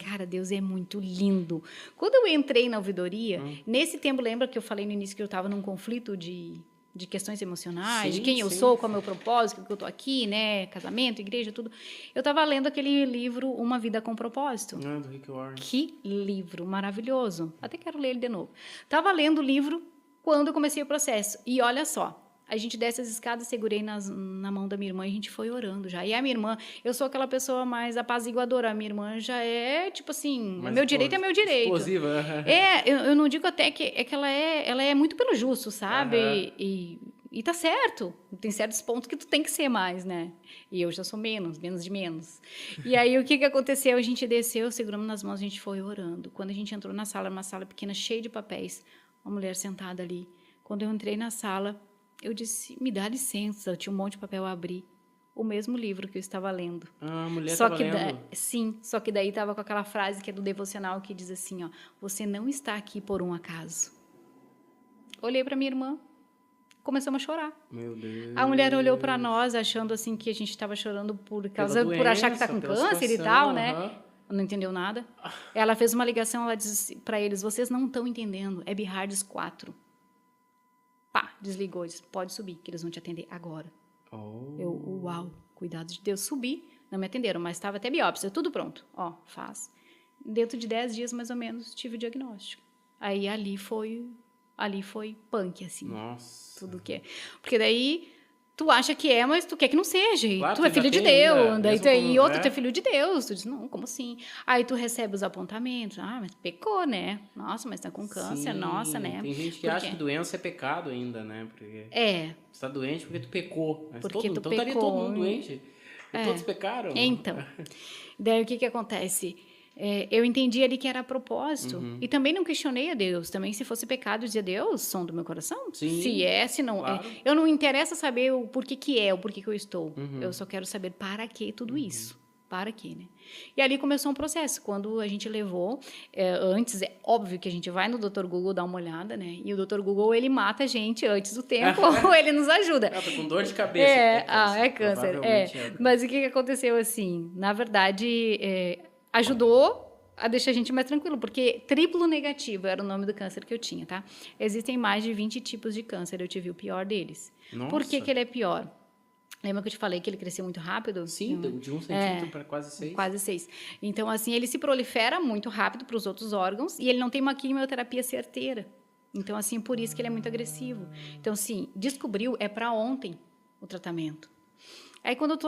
cara, Deus é muito lindo. Quando eu entrei na ouvidoria, nesse tempo, lembra que eu falei no início que eu tava num conflito de questões emocionais, Sim, de quem eu sou, qual é o meu propósito, que eu tô aqui, né? Casamento, igreja, tudo. Eu tava lendo aquele livro Uma Vida com Propósito. Do Rick Warren. Que livro maravilhoso. Até quero ler ele de novo. Tava lendo o livro quando eu comecei o processo. E olha só, a gente desce as escadas, segurei na mão da minha irmã e a gente foi orando já. E a minha irmã, eu sou aquela pessoa mais apaziguadora. A minha irmã já é, tipo assim, Mas meu direito é meu direito. Explosiva. Eu não digo até que ela é muito pelo justo, sabe? E tá certo. Tem certos pontos que tu tem que ser mais, né? E eu já sou menos de menos. E aí, o que aconteceu? A gente desceu, seguramos nas mãos, a gente foi orando. Quando a gente entrou na sala, uma sala pequena, cheia de papéis, uma mulher sentada ali. Quando eu entrei na sala, eu disse, me dá licença, eu tinha um monte de papel a abrir. O mesmo livro que eu estava lendo. Ah, a mulher estava lendo. Sim, só que daí estava com aquela frase que é do devocional, que diz assim, ó, você não está aqui por um acaso. Olhei para minha irmã, começamos a chorar. Meu Deus. A mulher olhou para nós, achando assim que a gente estava chorando por achar que está com câncer e tal, né? Não entendeu nada. Ela fez uma ligação, ela disse para eles, vocês não estão entendendo, é Behardes 4. Pá, desligou, disse, pode subir, que eles vão te atender agora. Eu, uau, cuidado de Deus. Subi, não me atenderam, mas estava até biópsia, tudo pronto. Ó, faz. Dentro de 10 dias, mais ou menos, tive o diagnóstico. Aí ali foi punk, assim. Nossa. Tudo que é. Porque daí tu acha que é, mas tu quer que não seja. E claro, tu é filho de Deus. Daí tu tu é filho de Deus. Tu diz, não, como assim? Aí tu recebe os apontamentos. Ah, mas pecou, né? Nossa, mas tá com câncer, nossa, né? Tem gente que acha que doença é pecado ainda, né? Porque você tá doente porque tu pecou. Mas porque então estaria todo mundo doente. E todos pecaram. Então, daí o que acontece? Eu entendi ali que era propósito. E também não questionei a Deus. Também, se fosse pecado, dizia, Deus, som do meu coração. Sim, se é, se não claro. é. Eu não interessa saber o porquê que é, o porquê que eu estou. Eu só quero saber para que tudo isso. Para quê, né? E ali começou um processo. Quando a gente levou, antes, é óbvio que a gente vai no Dr. Google dar uma olhada, né? E o Dr. Google, ele mata a gente antes do tempo, ou ele nos ajuda. Tô com dor de cabeça. É câncer. Mas o que aconteceu assim? Na verdade, ajudou a deixar a gente mais tranquilo, porque triplo negativo era o nome do câncer que eu tinha, tá? Existem mais de 20 tipos de câncer, eu tive o pior deles. Nossa. Por que ele é pior? Lembra que eu te falei que ele cresceu muito rápido? Sim, de 1 centímetro para quase 6. Quase 6. Então, assim, ele se prolifera muito rápido para os outros órgãos e ele não tem uma quimioterapia certeira. Então, assim, por isso que ele é muito agressivo. Então, assim, descobriu, é para ontem o tratamento. Aí, quando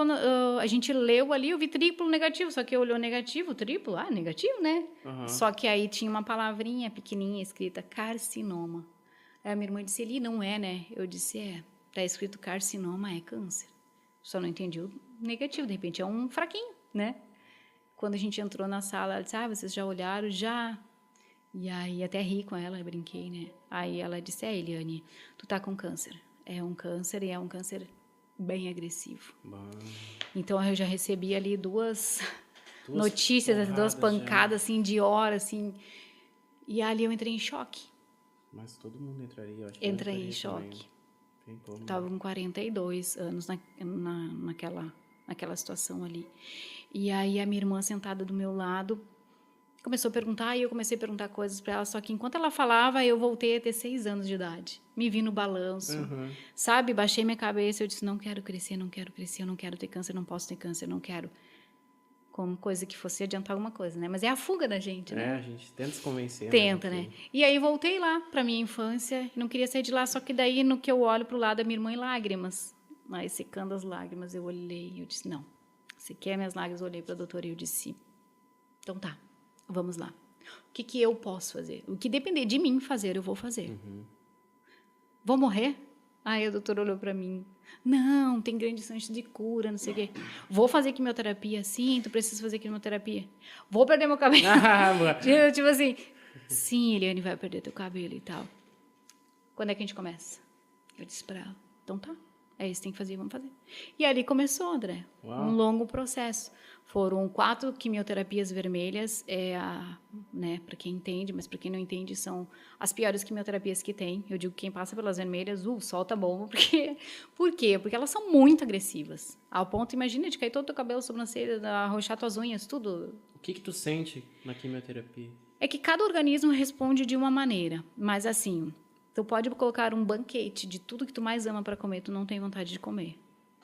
a gente leu ali, eu vi triplo negativo, só que olhou negativo, triplo, negativo, né? Só que aí tinha uma palavrinha pequenininha escrita, carcinoma. Aí a minha irmã disse, Eli, não é, né? Eu disse, tá escrito carcinoma, é câncer. Só não entendi o negativo, de repente é um fraquinho, né? Quando a gente entrou na sala, ela disse, vocês já olharam? Já. E aí, até ri com ela, eu brinquei, né? Aí ela disse, Eliane, tu tá com câncer. É um câncer e é um câncer bem agressivo. Então, eu já recebi ali duas notícias, duas pancadas, assim, de hora, assim. E ali eu entrei em choque. Mas todo mundo entraria, eu acho que entrei em choque. Estava com 42 anos naquela situação ali. E aí, a minha irmã sentada do meu lado começou a perguntar, e eu comecei a perguntar coisas para ela, só que enquanto ela falava, eu voltei a ter 6 anos de idade. Me vi no balanço, sabe? Baixei minha cabeça, eu disse, não quero crescer, não quero crescer, eu não quero ter câncer, não posso ter câncer, não quero. Como coisa que fosse adiantar alguma coisa, né? Mas é a fuga da gente, né? A gente tenta se convencer. Tenta, né? E aí voltei lá para minha infância, não queria sair de lá, só que daí no que eu olho pro lado da minha irmã em lágrimas, aí secando as lágrimas, eu olhei, eu disse, não, você quer minhas lágrimas? Eu olhei para a doutora e eu disse, então tá. Vamos lá. O que eu posso fazer? O que depender de mim fazer, eu vou fazer. Vou morrer? Aí a doutora olhou para mim. Não, tem grandes chances de cura, não sei o quê. Vou fazer quimioterapia? Sim, tu precisa fazer quimioterapia. Vou perder meu cabelo. Tipo assim, sim, Eliane, vai perder teu cabelo e tal. Quando é que a gente começa? Eu disse para ela, então tá. É isso que tem que fazer, vamos fazer. E ali começou, André. Um longo processo. Foram 4 quimioterapias vermelhas, né, para quem entende, mas para quem não entende, são as piores quimioterapias que tem. Eu digo que quem passa pelas vermelhas, solta a bomba, por quê? Porque elas são muito agressivas. Ao ponto, imagina, de cair todo o teu cabelo, sobrancelha, arrochar tuas unhas, tudo. O que tu sente na quimioterapia? É que cada organismo responde de uma maneira, mas assim, tu pode colocar um banquete de tudo que tu mais ama para comer, tu não tem vontade de comer.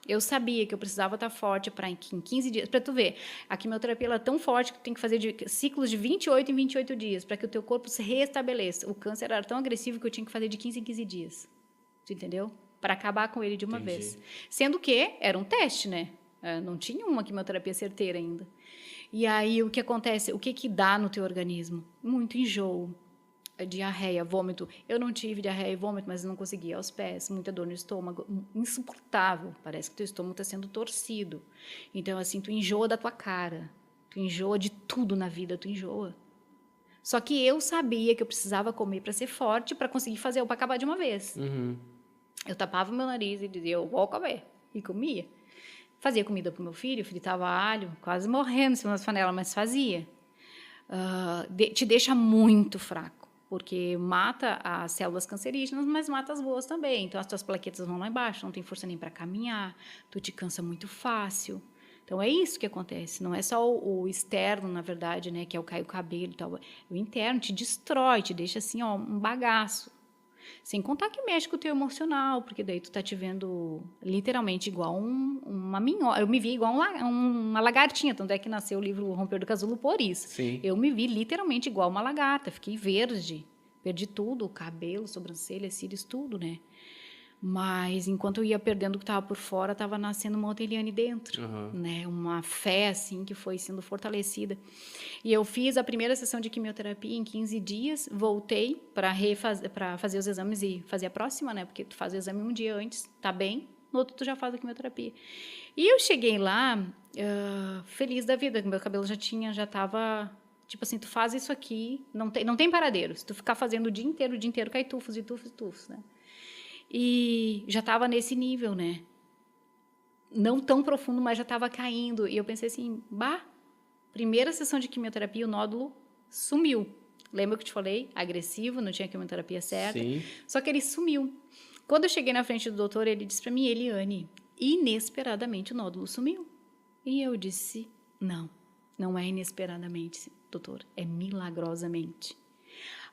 Eu sabia que eu precisava estar forte para em 15 dias. Para tu ver, a quimioterapia ela é tão forte que tu tem que fazer ciclos de 28 em 28 dias para que o teu corpo se restabeleça. O câncer era tão agressivo que eu tinha que fazer de 15 em 15 dias. Tu entendeu? Para acabar com ele de uma vez. Sendo que era um teste, né? Não tinha uma quimioterapia certeira ainda. E aí, o que acontece? O que dá no teu organismo? Muito enjoo. Diarreia, vômito. Eu não tive diarreia e vômito, mas não conseguia aos pés. Muita dor no estômago, insuportável. Parece que teu estômago está sendo torcido. Então, assim, tu enjoa da tua cara. Tu enjoa de tudo na vida, tu enjoa. Só que eu sabia que eu precisava comer para ser forte, para conseguir fazer, para acabar de uma vez. Eu tapava o meu nariz e dizia, eu vou comer. E comia. Fazia comida para o meu filho, fritava alho, quase morrendo em cima das panelas, mas fazia. Te deixa muito fraco. Porque mata as células cancerígenas, mas mata as boas também. Então, as tuas plaquetas vão lá embaixo, não tem força nem para caminhar, tu te cansa muito fácil. Então, é isso que acontece. Não é só o externo, na verdade, né, que é o cair o cabelo e tal. O interno te destrói, te deixa assim, ó, um bagaço. Sem contar que mexe com o teu emocional, porque daí tu tá te vendo literalmente igual uma minhoca. Eu me vi igual uma lagartinha, tanto é que nasceu o livro Romper do Casulo por isso. Sim. Eu me vi literalmente igual uma lagarta, fiquei verde, perdi tudo, o cabelo, sobrancelha, cílios, tudo, né? Mas enquanto eu ia perdendo o que estava por fora, estava nascendo uma outra Eliane dentro, né? Uma fé assim que foi sendo fortalecida. E eu fiz a primeira sessão de quimioterapia em 15 dias, voltei para fazer os exames e fazer a próxima, né? Porque tu faz o exame um dia antes, tá bem, no outro tu já faz a quimioterapia. E eu cheguei lá feliz da vida, meu cabelo já estava tipo assim, tu faz isso aqui, não tem paradeiro. Se tu ficar fazendo o dia inteiro, cai tufos e tufos e tufos, né? E já estava nesse nível, né? Não tão profundo, mas já estava caindo. E eu pensei assim, primeira sessão de quimioterapia, o nódulo sumiu. Lembra que eu te falei? Agressivo, não tinha quimioterapia certa. Sim. Só que ele sumiu. Quando eu cheguei na frente do doutor, ele disse para mim, Eliane, inesperadamente o nódulo sumiu. E eu disse, não é inesperadamente, doutor, é milagrosamente.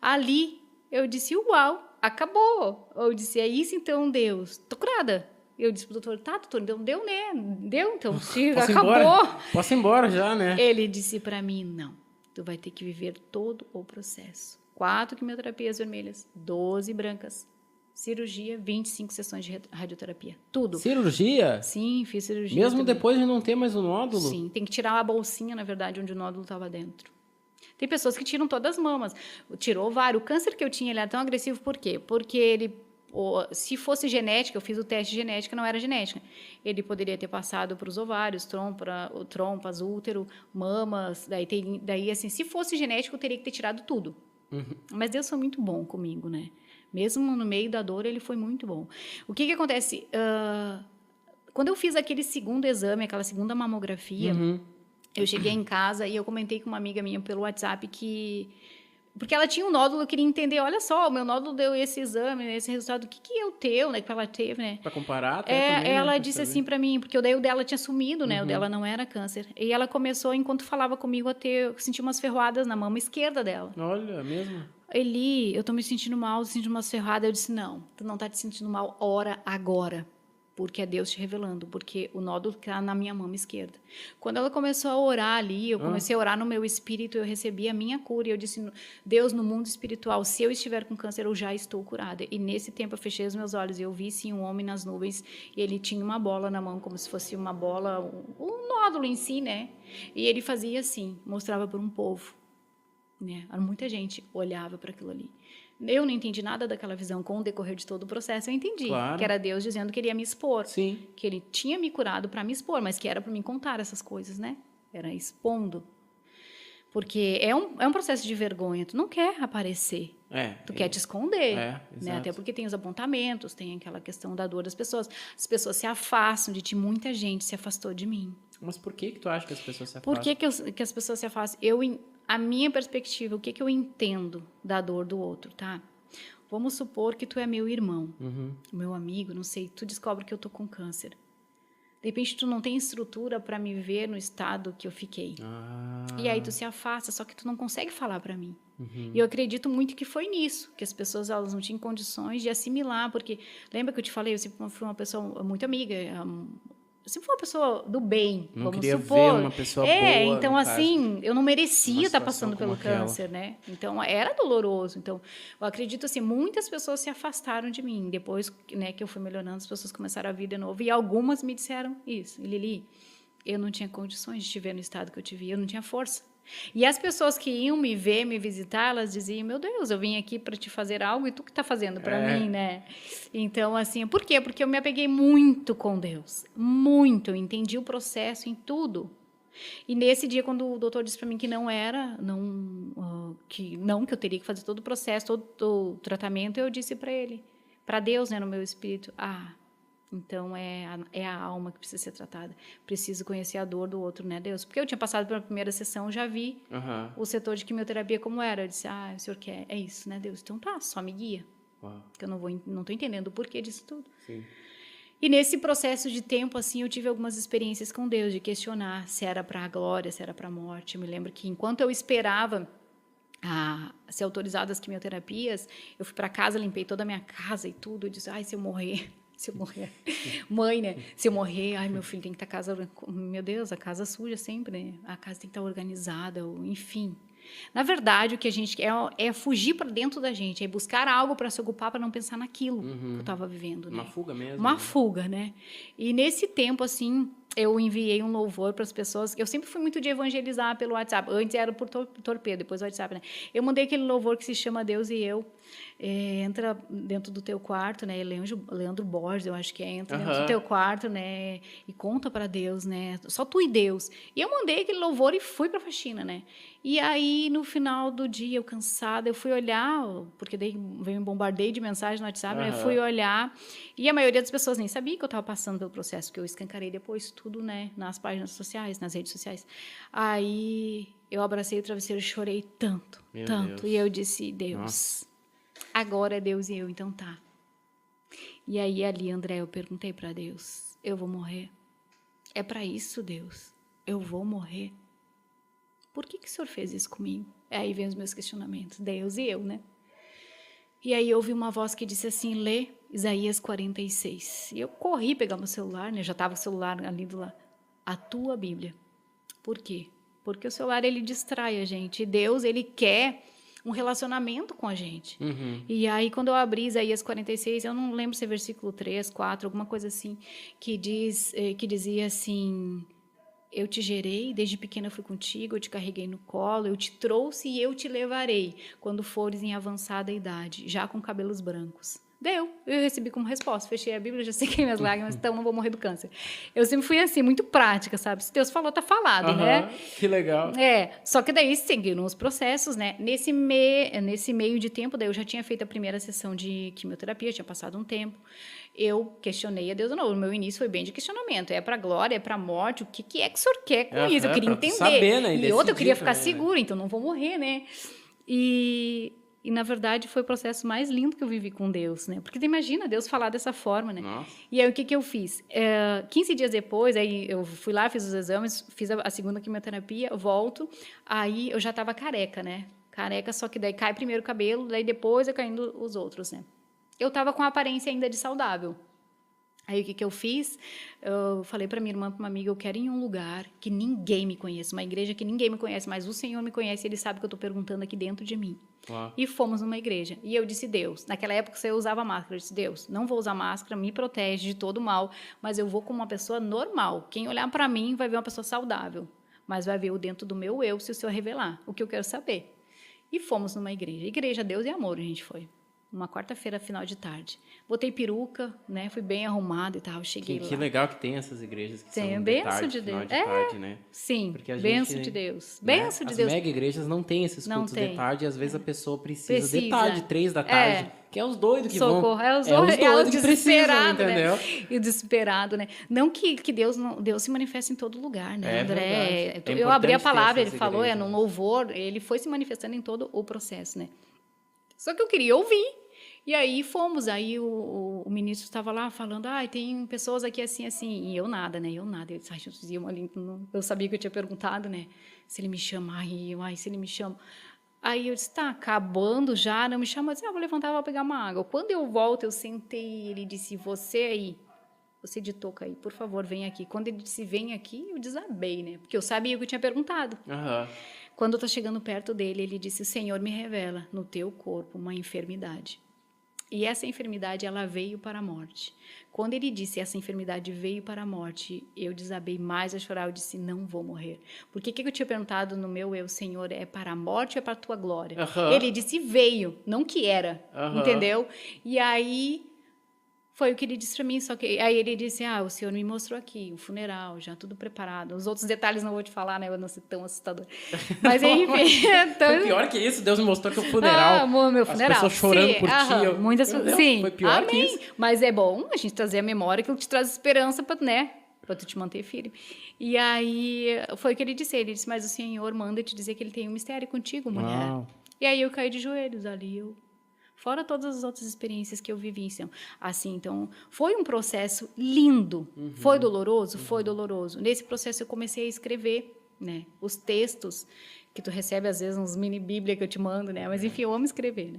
Ali, eu disse, uau, acabou. Eu disse, é isso então, Deus. Tô curada. Eu disse pro doutor, tá, doutor, então deu, né? Deu, então, acabou. Posso ir embora já, né? Ele disse para mim, não, tu vai ter que viver todo o processo. 4 quimioterapias vermelhas, 12 brancas, cirurgia, 25 sessões de radioterapia, tudo. Cirurgia? Sim, fiz cirurgia. Mesmo também. Depois de não ter mais o nódulo? Sim, tem que tirar a bolsinha, na verdade, onde o nódulo estava dentro. Tem pessoas que tiram todas as mamas. Tirou ovário. O câncer que eu tinha, ele era tão agressivo, por quê? Porque ele, se fosse genética, eu fiz o teste de genética, não era genética. Ele poderia ter passado para os ovários, trompas, útero, mamas. Daí, assim, se fosse genético, eu teria que ter tirado tudo. Mas Deus foi muito bom comigo, né? Mesmo no meio da dor, ele foi muito bom. O que acontece? Quando eu fiz aquele segundo exame, aquela segunda mamografia... Eu cheguei em casa e eu comentei com uma amiga minha pelo WhatsApp que... Porque ela tinha um nódulo, eu queria entender, olha só, o meu nódulo deu esse exame, esse resultado, o que é o teu, né? Que ela teve, né? Pra comparar até também, ela né? disse assim pra mim, porque o dela tinha sumido, né? O dela não era câncer. E ela começou, enquanto falava comigo, sentir umas ferroadas na mama esquerda dela. Olha, mesmo? Eli, eu tô me sentindo mal, sentindo umas ferroadas. Eu disse, não, tu não tá te sentindo mal, ora agora. Porque é Deus te revelando, porque o nódulo está na minha mama esquerda. Quando ela começou a orar ali, eu comecei a orar no meu espírito, eu recebi a minha cura, e eu disse, Deus, no mundo espiritual, se eu estiver com câncer, eu já estou curada. E nesse tempo eu fechei os meus olhos e eu vi, sim, um homem nas nuvens, e ele tinha uma bola na mão, como se fosse uma bola, um nódulo em si, né? E ele fazia assim, mostrava para um povo, né? Muita gente olhava para aquilo ali. Eu não entendi nada daquela visão. Com o decorrer de todo o processo, eu entendi. Claro. Que era Deus dizendo que ele ia me expor. Sim. Que ele tinha me curado para me expor, mas que era para me contar essas coisas, né? Era expondo. Porque é um processo de vergonha. Tu não quer aparecer. Tu quer te esconder. Né? Até porque tem os apontamentos, tem aquela questão da dor das pessoas. As pessoas se afastam de ti. Muita gente se afastou de mim. Mas por que tu acha que as pessoas se Por afastam? que as pessoas se afastam? A minha perspectiva, o que eu entendo da dor do outro, tá? Vamos supor que tu é meu irmão, meu amigo, não sei, tu descobre que eu tô com câncer. De repente, tu não tem estrutura para me ver no estado que eu fiquei. E aí tu se afasta, só que tu não consegue falar para mim. E eu acredito muito que foi nisso, que as pessoas elas não tinham condições de assimilar, porque lembra que eu te falei, eu sempre fui uma pessoa muito amiga, eu sempre fui uma pessoa do bem, Não vamos queria supor. ver uma pessoa boa, Então no assim, eu não merecia estar situação passando como pelo aquela. câncer, né? Então era doloroso. Então, eu acredito assim, muitas pessoas se afastaram de mim. Depois, né, que eu fui melhorando, as pessoas começaram a vir de novo e algumas me disseram isso. Lili, eu não tinha condições de te ver no estado que eu te vi, eu não tinha força. E as pessoas que iam me ver, me visitar, elas diziam, meu Deus, eu vim aqui para te fazer algo e tu que está fazendo para mim, né? Então, assim, por quê? Porque eu me apeguei muito com Deus, muito, eu entendi o processo em tudo. E nesse dia, quando o doutor disse para mim que não era, que eu teria que fazer todo o processo, todo o tratamento, eu disse para ele, para Deus, né, no meu espírito, então é a alma que precisa ser tratada. Preciso conhecer a dor do outro, né, Deus? Porque eu tinha passado pela primeira sessão, já vi o setor de quimioterapia como era. Eu disse, o senhor quer? É isso, né, Deus? Então tá, só me guia. Porque eu não estou entendendo o porquê disso tudo. Sim. E nesse processo de tempo, assim, eu tive algumas experiências com Deus, de questionar se era para a glória, se era para a morte. Eu me lembro que enquanto eu esperava ser autorizada as quimioterapias, eu fui para casa, limpei toda a minha casa e tudo. Eu disse, se eu morrer... Se eu morrer, mãe, né? Se eu morrer, meu filho tem que estar casa, meu Deus, a casa suja sempre, né? A casa tem que estar organizada, enfim. Na verdade, o que a gente quer é fugir para dentro da gente, é buscar algo para se ocupar, para não pensar naquilo que eu estava vivendo, né? Uma fuga mesmo. Uma fuga, né? E nesse tempo, assim, eu enviei um louvor para as pessoas. Eu sempre fui muito de evangelizar pelo WhatsApp. Antes era por torpedo, depois o WhatsApp, né? Eu mandei aquele louvor que se chama Deus e Eu. Entra dentro do teu quarto, né? Leandro Borges, eu acho que entra dentro do teu quarto, né? E conta para Deus, né? Só tu e Deus. E eu mandei aquele louvor e fui para a faxina, né? E aí, no final do dia, eu cansada, eu fui olhar, porque daí veio um bombardeio de mensagem no WhatsApp, né? Eu fui olhar, e a maioria das pessoas nem sabia que eu estava passando pelo processo, que eu escancarei depois tudo, né? Nas páginas sociais, nas redes sociais. Aí, eu abracei o travesseiro e chorei tanto, tanto. E eu disse, Deus, agora é Deus e eu, então tá. E aí, ali, André, eu perguntei para Deus, eu vou morrer? É para isso, Deus? Eu vou morrer? Por que o senhor fez isso comigo? Aí vem os meus questionamentos, Deus e eu, né? E aí eu ouvi uma voz que disse assim, lê Isaías 46. E eu corri pegar meu celular, né? Já estava o celular ali do lado. A tua Bíblia. Por quê? Porque o celular, ele distrai a gente. E Deus, ele quer um relacionamento com a gente. E aí, quando eu abri Isaías 46, eu não lembro se é versículo 3, 4, alguma coisa assim, que dizia assim... Eu te gerei, desde pequena eu fui contigo, eu te carreguei no colo, eu te trouxe e eu te levarei, quando fores em avançada idade, já com cabelos brancos. Eu recebi como resposta, fechei a Bíblia, já sequei minhas lágrimas, então não vou morrer do câncer. Eu sempre fui assim, muito prática, sabe? Se Deus falou, tá falado, né? Que legal. Só que daí seguiram os processos, né? Nesse meio de tempo, daí eu já tinha feito a primeira sessão de quimioterapia, tinha passado um tempo. Eu questionei a Deus de novo. O meu início foi bem de questionamento. É para glória, é para morte? O que é que o senhor quer com isso? Eu queria entender. Saber, né? E outra, eu queria ficar segura, então não vou morrer, né? E, na verdade, foi o processo mais lindo que eu vivi com Deus, né? Porque imagina Deus falar dessa forma, né? E aí, o que eu fiz? 15 dias depois, aí eu fui lá, fiz os exames, fiz a segunda quimioterapia, volto, aí eu já estava careca, né? Careca, só que daí cai primeiro o cabelo, daí depois eu caindo os outros, né? Eu estava com a aparência ainda de saudável. Aí, o que eu fiz? Eu falei para minha irmã, para uma amiga, eu quero ir em um lugar que ninguém me conhece, uma igreja que ninguém me conhece, mas o Senhor me conhece e Ele sabe que eu estou perguntando aqui dentro de mim. E fomos numa igreja. E eu disse, Deus, naquela época eu usava máscara, eu disse, Deus, não vou usar máscara, me protege de todo mal, mas eu vou como uma pessoa normal. Quem olhar para mim vai ver uma pessoa saudável, mas vai ver o dentro do meu eu se o Senhor revelar, o que eu quero saber. E fomos numa igreja. Igreja Deus e Amor, a gente foi. uma quarta-feira, final de tarde. Botei peruca, né? Fui bem arrumada e tal, cheguei lá. Que legal que tem essas igrejas que Tem, são de benção tarde, de final Deus. de tarde, né? Sim, Porque a benção gente, de Deus. né? Benção de As Deus. mega igrejas não têm esses Não cultos tem. de tarde e às vezes a pessoa precisa de tarde, 3 da tarde, É. que é os doidos que Socorro. vão. É os doidos que precisam, desesperados, entendeu? né? E o desesperado, né? Não que Deus se manifesta em todo lugar, né, É André? verdade. É Eu abri a importante ter palavra, ele essas falou, igrejas. no louvor, ele foi se manifestando em todo o processo, né? Só que eu queria ouvir. E aí fomos, aí o ministro estava lá falando, tem pessoas aqui assim, assim, e eu nada, né, eu disse, Jesus, eu sabia que eu tinha perguntado, né, se ele me chama, se ele me chama, aí eu disse, tá acabando já, não me chama, eu disse, vou levantar, vou pegar uma água, quando eu volto, eu sentei, ele disse, você de touca aí, por favor, vem aqui, quando ele disse, vem aqui, eu desabei, né, porque eu sabia que eu tinha perguntado. Quando eu tô chegando perto dele, ele disse, o Senhor me revela no teu corpo uma enfermidade. E essa enfermidade, ela veio para a morte. Quando ele disse, essa enfermidade veio para a morte, eu desabei mais a chorar, eu disse, não vou morrer. Porque o que eu tinha perguntado no meu Senhor, é para a morte ou é para a tua glória? Ele disse, veio, não que era, entendeu? E aí, foi o que ele disse para mim, só que aí ele disse, o Senhor me mostrou aqui, o funeral, já tudo preparado. Os outros detalhes não vou te falar, né, eu não sei tão assustador. Mas enfim... Então... Foi pior que isso, Deus me mostrou que o funeral, meu funeral, as pessoas chorando por ti. Muitas, sim, foi pior amém. que isso. Mas é bom a gente trazer a memória, aquilo que te traz esperança para, né, para tu te manter firme. E aí, foi o que ele disse, mas o Senhor manda te dizer que ele tem um mistério contigo, mulher. E aí eu caí de joelhos ali, fora todas as outras experiências que eu vivi, assim, então, foi um processo lindo, foi doloroso? Foi doloroso. Nesse processo eu comecei a escrever, né, os textos que tu recebe, às vezes, uns mini bíblia que eu te mando, né, mas enfim, eu amo escrever, né.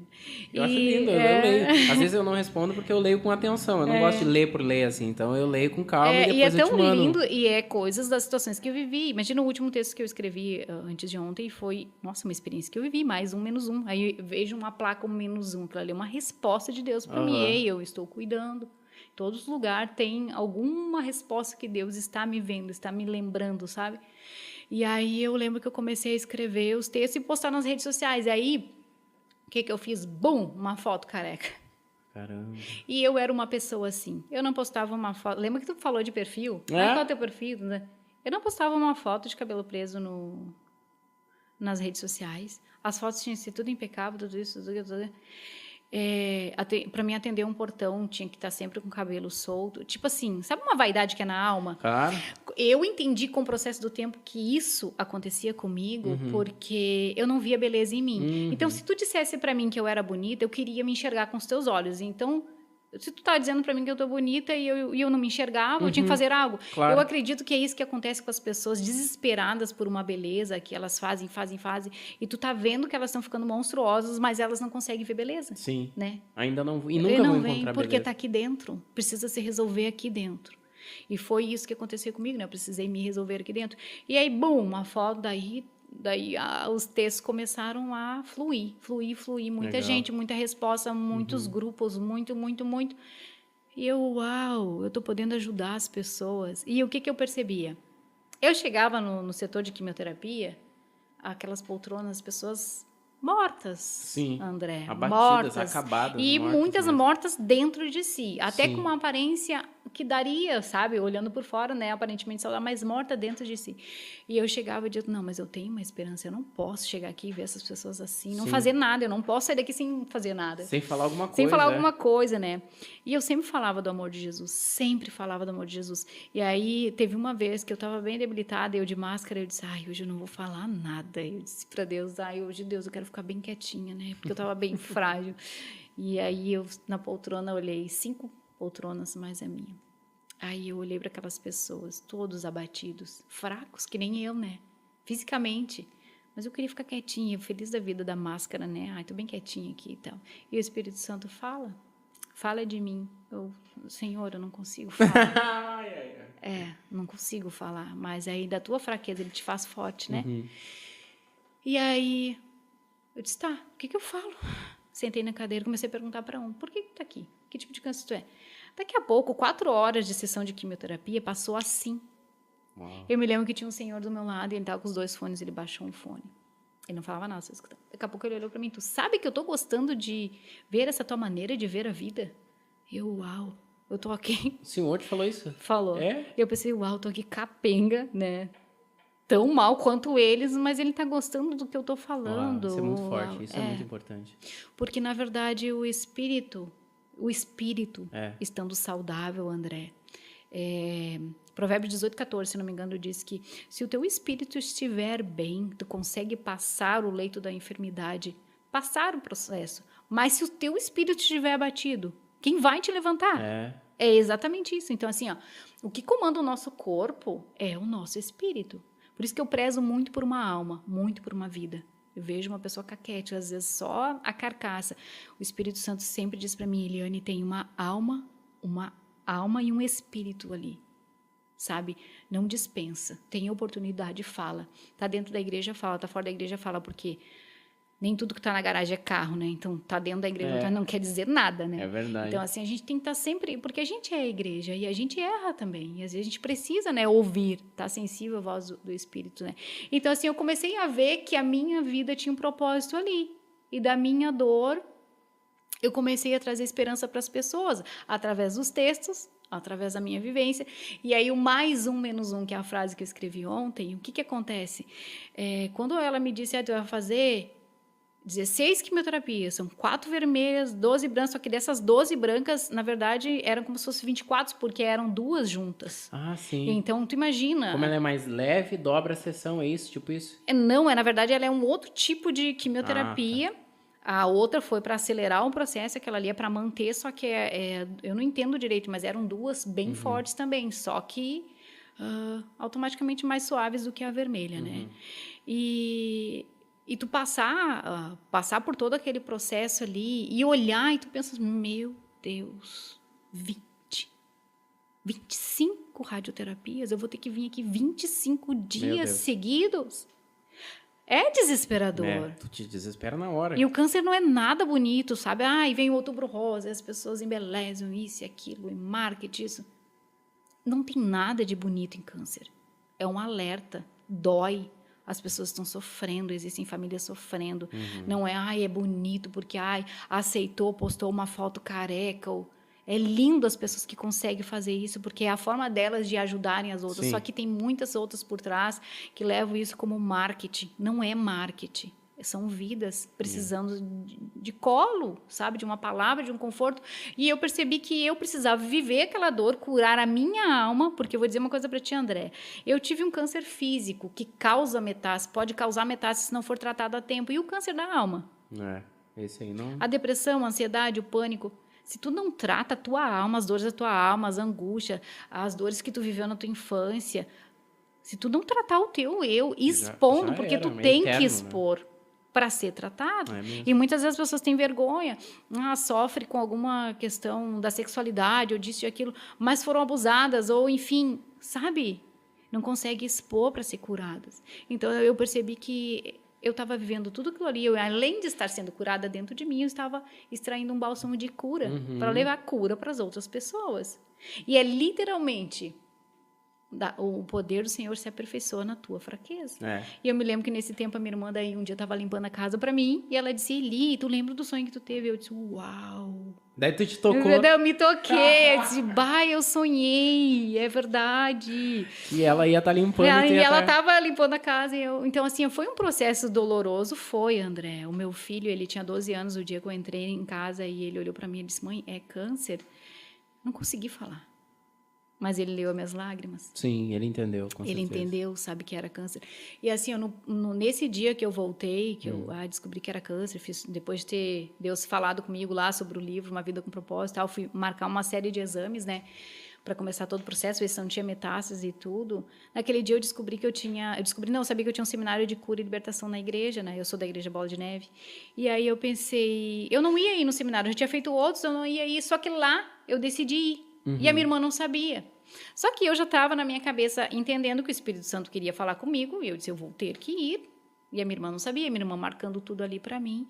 Eu acho lindo, eu leio. Às vezes eu não respondo porque eu leio com atenção, eu não gosto de ler por ler, assim, então eu leio com calma e depois eu te mando. E é tão lindo, e é coisas das situações que eu vivi. Imagina o último texto que eu escrevi antes de ontem, foi, nossa, uma experiência que eu vivi, mais um, menos um. Aí eu vejo uma placa, um menos um, aquilo ali é uma resposta de Deus para mim, e eu estou cuidando. Em todos os lugares tem alguma resposta que Deus está me vendo, está me lembrando, sabe? E aí eu lembro que eu comecei a escrever os textos e postar nas redes sociais. E aí, o que eu fiz? Bum! Uma foto careca. Caramba. E eu era uma pessoa assim. Eu não postava uma foto... Lembra que tu falou de perfil? Qual é o teu perfil? Né? Eu não postava uma foto de cabelo preso nas redes sociais. As fotos tinham que ser tudo impecável, tudo isso, tudo. Para mim atender um portão tinha que estar sempre com o cabelo solto, tipo assim, sabe uma vaidade que é na alma? Claro. Eu entendi com o processo do tempo que isso acontecia comigo porque eu não via beleza em mim. Então, se tu dissesse para mim que eu era bonita, eu queria me enxergar com os teus olhos. Então, se tu tá dizendo para mim que eu tô bonita e eu não me enxergava, eu tinha que fazer algo. Claro. Eu acredito que é isso que acontece com as pessoas desesperadas por uma beleza que elas fazem, e tu tá vendo que elas estão ficando monstruosas, mas elas não conseguem ver beleza. Sim. Né? Ainda não, e nunca vão encontrar porque beleza. tá aqui dentro, precisa se resolver aqui dentro. E foi isso que aconteceu comigo, né? Eu precisei me resolver aqui dentro. E aí, bum, uma foto, daí os textos começaram a fluir. Muita gente, muita resposta, muitos grupos, muito. E eu tô podendo ajudar as pessoas. E o que eu percebia? Eu chegava no setor de quimioterapia, aquelas poltronas, pessoas mortas, Sim, André. abatidas, mortas, acabadas. E mortas muitas mesmo. mortas dentro de si. Até Sim. com uma aparência que daria, sabe? Olhando por fora, né? Aparentemente saudável, mas morta dentro de si. E eu chegava e dizia, não, mas eu tenho uma esperança. Eu não posso chegar aqui e ver essas pessoas assim. Não fazer nada. Eu não posso sair daqui sem fazer nada. Sem falar alguma coisa. Sem falar alguma coisa, né? E eu sempre falava do amor de Jesus. Sempre falava do amor de Jesus. E aí, teve uma vez que eu estava bem debilitada, eu de máscara, eu disse, hoje eu não vou falar nada. Eu disse para Deus, hoje, Deus, eu quero ficar bem quietinha, né? Porque eu estava bem frágil. E aí, eu, na poltrona, olhei 5 poltronas mais a minha. Aí, eu olhei para aquelas pessoas, todos abatidos, fracos, que nem eu, né? Fisicamente. Mas eu queria ficar quietinha, feliz da vida da máscara, né? Tô bem quietinha aqui e tal. E o Espírito Santo fala de mim. Senhor, eu não consigo falar. Não consigo falar. Mas aí, da tua fraqueza, ele te faz forte, né? E aí, eu disse, tá, o que eu falo? Sentei na cadeira, comecei a perguntar para por que tá aqui? Que tipo de câncer tu é? Daqui a pouco, 4 horas de sessão de quimioterapia, passou assim. Uau. Eu me lembro que tinha um senhor do meu lado e ele estava com os 2 fones, ele baixou um fone. Ele não falava nada, só escutava. Daqui a pouco ele olhou para mim, tu sabe que eu tô gostando de ver essa tua maneira de ver a vida? Uau, eu tô aqui. O senhor te falou isso? Falou. É? Eu pensei, uau, eu tô aqui capenga, né? Tão mal quanto eles, mas ele tá gostando do que eu tô falando. Uau, isso é muito Uau. forte, isso é muito importante. Porque, na verdade, o espírito É. estando saudável, André, Provérbios 18:14, se não me engano, diz que se o teu espírito estiver bem, tu consegue passar o leito da enfermidade, passar o processo. Mas se o teu espírito estiver abatido, quem vai te levantar? É exatamente isso. Então, assim, ó, o que comanda o nosso corpo é o nosso espírito. Por isso que eu prezo muito por uma alma, muito por uma vida. Eu vejo uma pessoa caquete, às vezes só a carcaça. O Espírito Santo sempre diz para mim, Eliane, tem uma alma e um espírito ali, sabe? Não dispensa. Tem oportunidade, fala. Tá dentro da igreja, fala. Tá fora da igreja, fala. Porque nem tudo que tá na garagem é carro, né? Então, tá dentro da igreja não quer dizer nada, né? É verdade. Então, assim, a gente tem que estar sempre... Porque a gente é a igreja e a gente erra também. E às vezes a gente precisa, né, ouvir, tá sensível à voz do Espírito, né? Então, assim, eu comecei a ver que a minha vida tinha um propósito ali. E da minha dor, eu comecei a trazer esperança para as pessoas, através dos textos, através da minha vivência. E aí, o mais um, menos um, que é a frase que eu escrevi ontem, o que acontece? Quando ela me disse, tu vai fazer 16 quimioterapias, são 4 vermelhas, 12 brancas, só que dessas 12 brancas, na verdade, eram como se fossem 24, porque eram 2 juntas. Ah, sim. Então, tu imagina... Como ela é mais leve, dobra a sessão, é isso? Tipo isso? Não, na verdade, ela é um outro tipo de quimioterapia. Tá. A outra foi para acelerar o processo, aquela ali é para manter, só que eu não entendo direito, mas eram 2 bem fortes também, só que automaticamente mais suaves do que a vermelha, né? E tu passar por todo aquele processo ali e olhar e tu pensas, meu Deus, 25 radioterapias, eu vou ter que vir aqui 25 dias seguidos? É desesperador. Tu te desespera na hora. E o câncer não é nada bonito, sabe? E vem o Outubro Rosa, as pessoas embelezam isso e aquilo, e marketing, isso. Não tem nada de bonito em câncer. É um alerta, dói. As pessoas estão sofrendo, existem famílias sofrendo. Não é bonito porque, aceitou, postou uma foto careca. É lindo as pessoas que conseguem fazer isso, porque é a forma delas de ajudarem as outras. Sim. Só que tem muitas outras por trás que levam isso como marketing. Não é marketing. São vidas precisando de colo, sabe? De uma palavra, de um conforto. E eu percebi que eu precisava viver aquela dor, curar a minha alma, porque eu vou dizer uma coisa para ti, André. Eu tive um câncer físico que causa metástase, pode causar metástase se não for tratado a tempo. E o câncer da alma? Esse aí não... A depressão, a ansiedade, o pânico. Se tu não trata a tua alma, as dores da tua alma, as angústias, as dores que tu viveu na tua infância, se tu não tratar o teu eu, expondo, já porque era, tu tem eterno, que expor, né? Para ser tratado. É e muitas vezes as pessoas têm vergonha, sofre com alguma questão da sexualidade, ou disso e aquilo, mas foram abusadas, ou enfim, sabe? Não consegue expor para ser curadas. Então, eu percebi que eu estava vivendo tudo aquilo ali, além de estar sendo curada dentro de mim, eu estava extraindo um bálsamo de cura, para levar cura para as outras pessoas. E é literalmente... o poder do Senhor se aperfeiçoa na tua fraqueza. E eu me lembro que nesse tempo a minha irmã daí um dia estava limpando a casa para mim e ela disse, Eli, tu lembra do sonho que tu teve? Eu disse, uau. Daí tu te tocou. Eu me toquei, eu disse, eu sonhei, é verdade. E ela ia estar limpando. E ela estava limpando a casa. Então, assim, foi um processo doloroso, foi, André. O meu filho, ele tinha 12 anos o dia que eu entrei em casa e ele olhou para mim e disse, mãe, é câncer? Não consegui falar. Mas ele leu as minhas lágrimas. Sim, ele entendeu, com certeza. Ele entendeu, sabe que era câncer. E assim, nesse dia que eu voltei, que eu descobri que era câncer, depois de ter Deus falado comigo lá sobre o livro Uma Vida com Propósito, eu fui marcar uma série de exames, né? Para começar todo o processo, ver se não tinha metástase e tudo. Naquele dia eu descobri que eu sabia que eu tinha um seminário de cura e libertação na igreja, né? Eu sou da igreja Bola de Neve. E aí eu pensei, eu não ia ir no seminário, eu já tinha feito outros, eu não ia ir, só que lá eu decidi ir. E a minha irmã não sabia. Só que eu já estava na minha cabeça entendendo que o Espírito Santo queria falar comigo, e eu disse, eu vou ter que ir. E a minha irmã não sabia, a minha irmã marcando tudo ali para mim.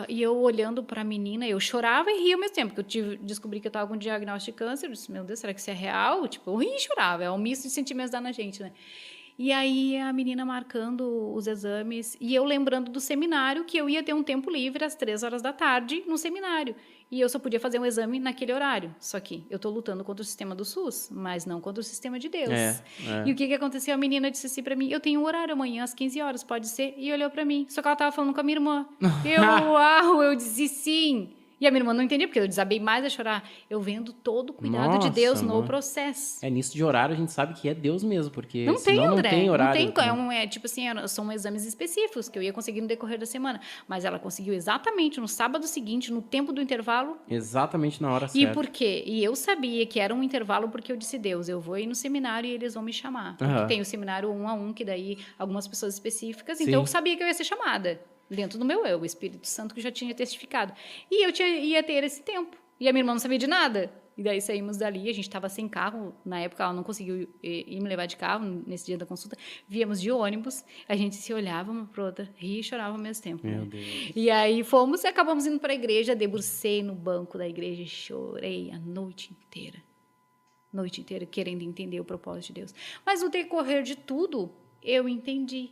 E eu olhando para a menina, eu chorava e ria ao mesmo tempo, porque eu descobri que eu estava com um diagnóstico de câncer. Eu disse, meu Deus, será que isso é real? Tipo, eu ria e chorava, é um misto de sentimentos da gente, né? E aí a menina marcando os exames e eu lembrando do seminário que eu ia ter um tempo livre às 3 horas da tarde no seminário. E eu só podia fazer um exame naquele horário. Só que eu estou lutando contra o sistema do SUS, mas não contra o sistema de Deus. E o que aconteceu? A menina disse assim para mim, eu tenho um horário amanhã às 15 horas, pode ser? E olhou para mim. Só que ela estava falando com a minha irmã. Eu disse sim. E a minha irmã não entendia, porque eu desabei mais a chorar. Eu vendo todo o cuidado de Deus no processo. Nisso de horário a gente sabe que é Deus mesmo, porque não senão tem, André, não tem horário. Não tem, tipo assim, são exames específicos que eu ia conseguir no decorrer da semana. Mas ela conseguiu exatamente no sábado seguinte, no tempo do intervalo. Exatamente na hora certa. E por quê? E eu sabia que era um intervalo porque eu disse, Deus, eu vou ir no seminário e eles vão me chamar. Porque tem o seminário 1-a-1, que daí algumas pessoas específicas. Sim. Então eu sabia que eu ia ser chamada. Dentro do meu eu, o Espírito Santo que já tinha testificado. E eu ia ter esse tempo. E a minha irmã não sabia de nada. E daí saímos dali, a gente estava sem carro. Na época, ela não conseguiu ir me levar de carro nesse dia da consulta. Víamos de ônibus, a gente se olhava uma para outra, ria e chorava ao mesmo tempo. Meu Deus. E aí fomos e acabamos indo para a igreja, debrucei no banco da igreja e chorei a noite inteira. Noite inteira, querendo entender o propósito de Deus. Mas no decorrer de tudo, eu entendi.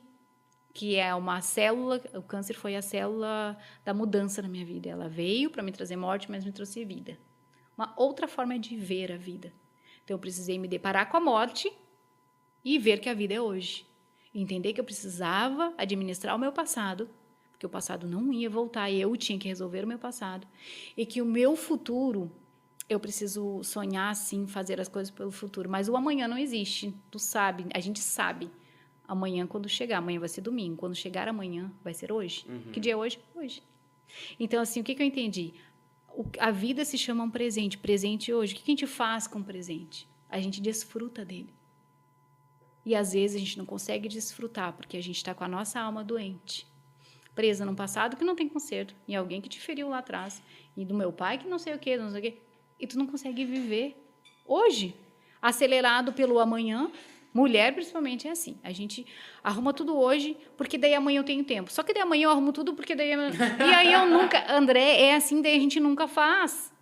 Que é uma célula, o câncer foi a célula da mudança na minha vida. Ela veio para me trazer morte, mas me trouxe vida. Uma outra forma de ver a vida. Então, eu precisei me deparar com a morte e ver que a vida é hoje. Entender que eu precisava administrar o meu passado, porque o passado não ia voltar, e eu tinha que resolver o meu passado. E que o meu futuro, eu preciso sonhar, sim, fazer as coisas pelo futuro. Mas o amanhã não existe, tu sabe, a gente sabe. Amanhã, quando chegar, amanhã vai ser domingo. Quando chegar amanhã, vai ser hoje. Que dia é hoje? Hoje. Então, assim, o que eu entendi? A vida se chama um presente. Presente hoje. O que a gente faz com o presente? A gente desfruta dele. E, às vezes, a gente não consegue desfrutar, porque a gente está com a nossa alma doente. Presa num passado que não tem conserto. Em alguém que te feriu lá atrás. E do meu pai que não sei o quê, não sei o quê. E tu não consegue viver hoje. Acelerado pelo amanhã. Mulher, principalmente, é assim. A gente arruma tudo hoje, porque daí amanhã eu tenho tempo. Só que daí amanhã eu arrumo tudo, porque daí... E aí eu nunca... André, é assim, daí a gente nunca faz.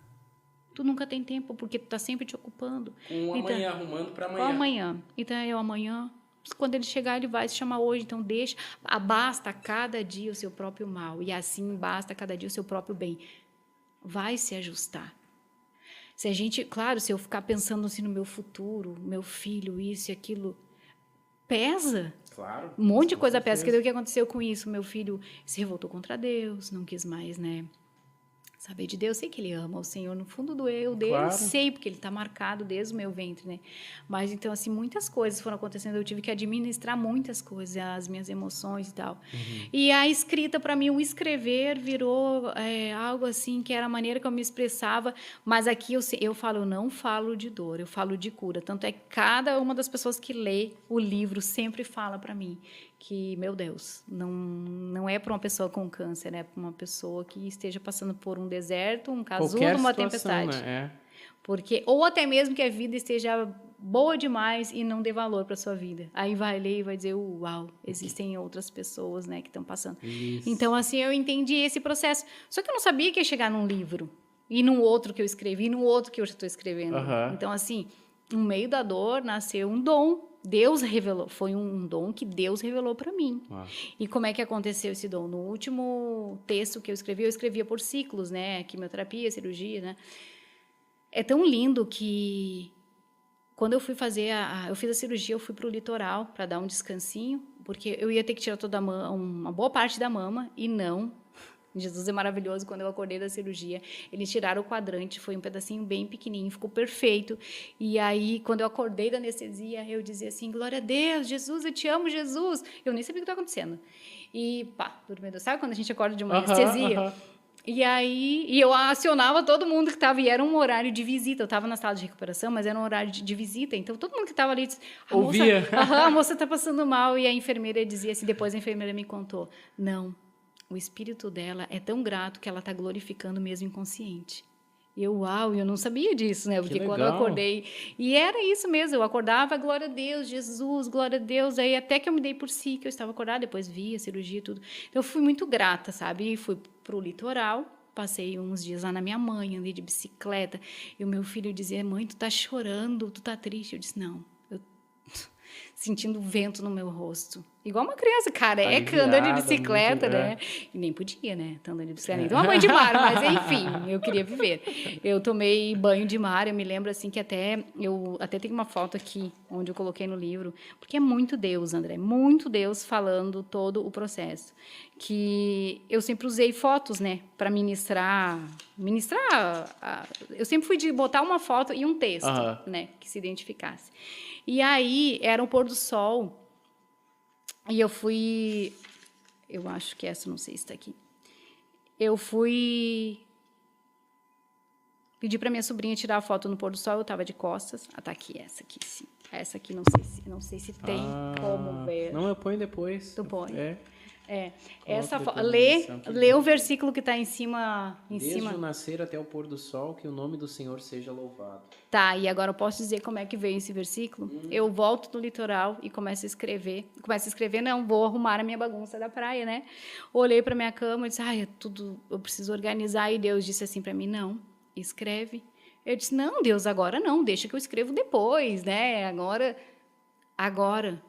Tu nunca tem tempo, porque tu tá sempre te ocupando. Com amanhã, arrumando para amanhã. Com amanhã. Então, eu amanhã... Quando ele chegar, ele vai se chamar hoje. Então, deixa... Basta cada dia o seu próprio mal. E assim, basta cada dia o seu próprio bem. Vai se ajustar. Se a gente, claro, se eu ficar pensando assim no meu futuro, meu filho, isso e aquilo, pesa. Claro. Um monte de coisa pesa. Que daí o que aconteceu com isso? Meu filho se revoltou contra Deus, não quis mais, né? Saber de Deus, sei que ele ama o Senhor no fundo do eu dele, claro. Sei, porque ele está marcado desde o meu ventre, né? Mas, então, assim, muitas coisas foram acontecendo, eu tive que administrar muitas coisas, as minhas emoções e tal. E a escrita, para mim, o escrever virou algo assim, que era a maneira que eu me expressava, mas aqui eu falo, eu não falo de dor, eu falo de cura. Tanto é que cada uma das pessoas que lê o livro sempre fala para mim que, meu Deus, não é para uma pessoa com câncer, é para uma pessoa que esteja passando por um deserto, um casulo, uma tempestade. Né? Porque, ou até mesmo que a vida esteja boa demais e não dê valor para sua vida. Aí vai ler e vai dizer, uau, existem outras pessoas, né, que estão passando. Isso. Então, assim, eu entendi esse processo. Só que eu não sabia que ia chegar num livro, e num outro que eu escrevi, e num outro que eu já estou escrevendo. Então, assim, no meio da dor nasceu um dom. Deus revelou, foi um dom que Deus revelou para mim. E como é que aconteceu esse dom? No último texto que eu escrevia por ciclos, né? Quimioterapia, cirurgia, né? É tão lindo que quando eu fui fazer eu fiz a cirurgia, eu fui para o litoral para dar um descansinho, porque eu ia ter que tirar toda uma boa parte da mama e não. Jesus é maravilhoso. Quando eu acordei da cirurgia, eles tiraram o quadrante, foi um pedacinho bem pequenininho, ficou perfeito. E aí, quando eu acordei da anestesia, eu dizia assim, glória a Deus, Jesus, eu te amo, Jesus. Eu nem sabia o que estava acontecendo. E pá, dormindo. Sabe quando a gente acorda de uma anestesia? E aí, eu acionava todo mundo que estava, e era um horário de visita. Eu estava na sala de recuperação, mas era um horário de visita. Então, todo mundo que estava ali disse, ouvia. A moça está passando mal. E a enfermeira dizia assim, depois a enfermeira me contou, não, o espírito dela é tão grato que ela está glorificando mesmo inconsciente. Uau, eu não sabia disso, né? Porque quando eu acordei... E era isso mesmo, eu acordava, glória a Deus, Jesus, glória a Deus. Aí até que eu me dei por si, que eu estava acordada, depois vi a cirurgia e tudo. Então, eu fui muito grata, sabe? E fui para o litoral, passei uns dias lá na minha mãe, andei de bicicleta. E o meu filho dizia, mãe, tu tá chorando, tu tá triste? Eu disse, não. sentindo o vento no meu rosto. Igual uma criança careca, Aliviada, andando de bicicleta, muito, né? E nem podia, né? Tá andando de bicicleta, nem tomar banho de mar, mas enfim, eu queria viver. Eu tomei banho de mar, eu me lembro assim que eu até tenho uma foto aqui, onde eu coloquei no livro, porque é muito Deus, André, muito Deus falando todo o processo. Que eu sempre usei fotos, né, para ministrar, eu sempre fui de botar uma foto e um texto, né, que se identificasse. E aí era o pôr do sol. E eu acho que essa, não sei se está aqui. Eu fui pedir para minha sobrinha tirar a foto no pôr do sol, eu estava de costas. Ah, tá aqui, essa aqui, sim. Essa aqui, não sei se tem como ver. Não, eu ponho depois. Tu põe? Essa lê o versículo que está em cima. Desde o nascer até o pôr do sol, que o nome do Senhor seja louvado. Tá, e agora eu posso dizer como é que veio esse versículo? Eu volto do litoral e começo a escrever. Não, vou arrumar a minha bagunça da praia, né? Olhei para minha cama e disse, eu preciso organizar. E Deus disse assim para mim, não, escreve. Eu disse, não, Deus, agora não, deixa que eu escrevo depois, né? Agora.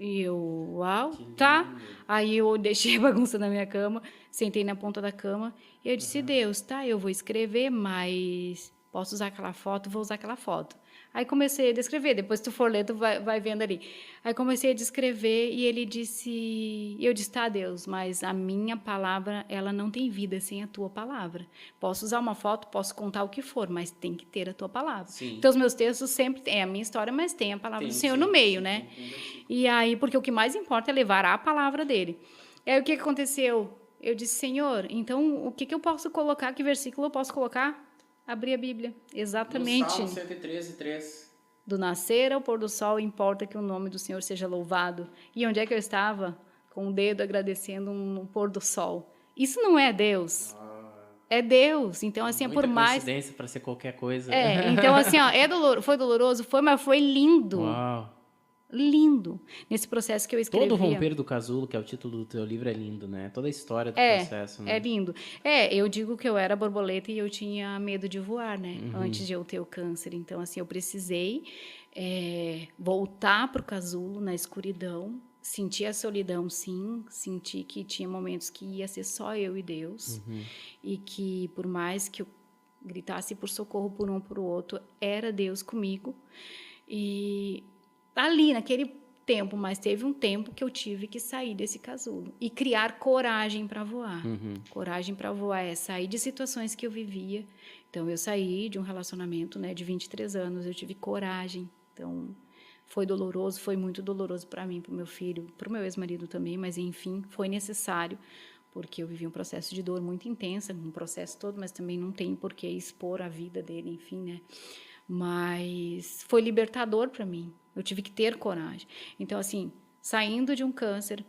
E eu, uau, tá. Aí eu deixei a bagunça na minha cama, sentei na ponta da cama e eu disse, Deus, tá, eu vou escrever, mas posso usar aquela foto? Vou usar aquela foto. Aí comecei a descrever, depois se tu for ler, tu vai vendo ali. Aí comecei a descrever e eu disse, tá, Deus, mas a minha palavra, ela não tem vida sem a tua palavra. Posso usar uma foto, posso contar o que for, mas tem que ter a tua palavra. Sim. Então, os meus textos sempre têm a minha história, mas tem a palavra do Senhor no meio, né? E aí, porque o que mais importa é levar a palavra dele. E aí, o que aconteceu? Eu disse, Senhor, então, o que eu posso colocar, que versículo eu posso colocar? Abri a Bíblia, exatamente. No Salmo 113, 3. Do nascer ao pôr do sol, importa que o nome do Senhor seja louvado. E onde é que eu estava? Com o dedo agradecendo um pôr do sol. Isso não é Deus. É Deus. Então, assim, Muita por mais... coincidência para ser qualquer coisa. Então, assim, foi doloroso? Foi, mas foi lindo. Uau. Lindo. Nesse processo que eu escrevia. Todo o Romper do Casulo, que é o título do teu livro, é lindo, né? Toda a história do processo, né? É lindo. Eu digo que eu era borboleta e eu tinha medo de voar, né? Antes de eu ter o câncer. Então, assim, eu precisei voltar para o casulo na escuridão, sentir a solidão, sim. Senti que tinha momentos que ia ser só eu e Deus. E que, por mais que eu gritasse por socorro por um por outro, era Deus comigo. E ali, naquele tempo, mas teve um tempo que eu tive que sair desse casulo e criar coragem para voar. Coragem para voar é sair de situações que eu vivia. Então, eu saí de um relacionamento, né, de 23 anos, eu tive coragem. Então, foi doloroso, foi muito doloroso para mim, para o meu filho, para o meu ex-marido também, mas, enfim, foi necessário, porque eu vivi um processo de dor muito intensa, um processo todo, mas também não tem por que expor a vida dele, enfim, né? Mas foi libertador para mim. Eu tive que ter coragem. Então, assim, saindo de um câncer,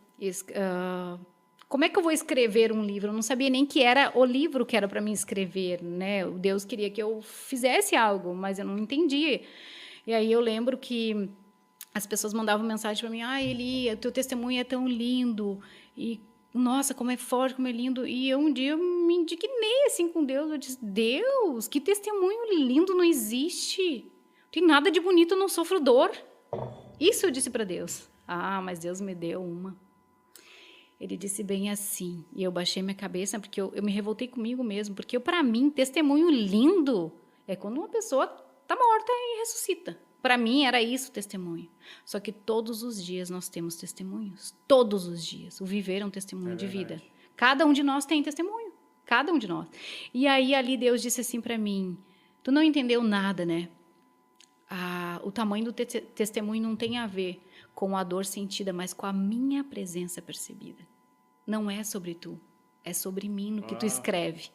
como é que eu vou escrever um livro? Eu não sabia nem que era o livro que era para mim escrever, né? Deus queria que eu fizesse algo, mas eu não entendia. E aí eu lembro que as pessoas mandavam mensagem para mim, Eli, o teu testemunho é tão lindo, e nossa, como é forte, como é lindo. E um dia eu me indignei assim com Deus. Eu disse, Deus, que testemunho lindo, não existe. Não tem nada de bonito, eu não sofro dor. Isso eu disse para Deus. Mas Deus me deu uma. Ele disse bem assim. E eu baixei minha cabeça, porque eu me revoltei comigo mesmo. Porque para mim, testemunho lindo é quando uma pessoa está morta e ressuscita. Para mim, era isso o testemunho. Só que todos os dias nós temos testemunhos. Todos os dias. O viver é um testemunho de vida. Cada um de nós tem testemunho. Cada um de nós. E aí, ali, Deus disse assim para mim, tu não entendeu nada, né? O tamanho do testemunho não tem a ver com a dor sentida, mas com a minha presença percebida. Não é sobre tu. É sobre mim, no que tu escreve.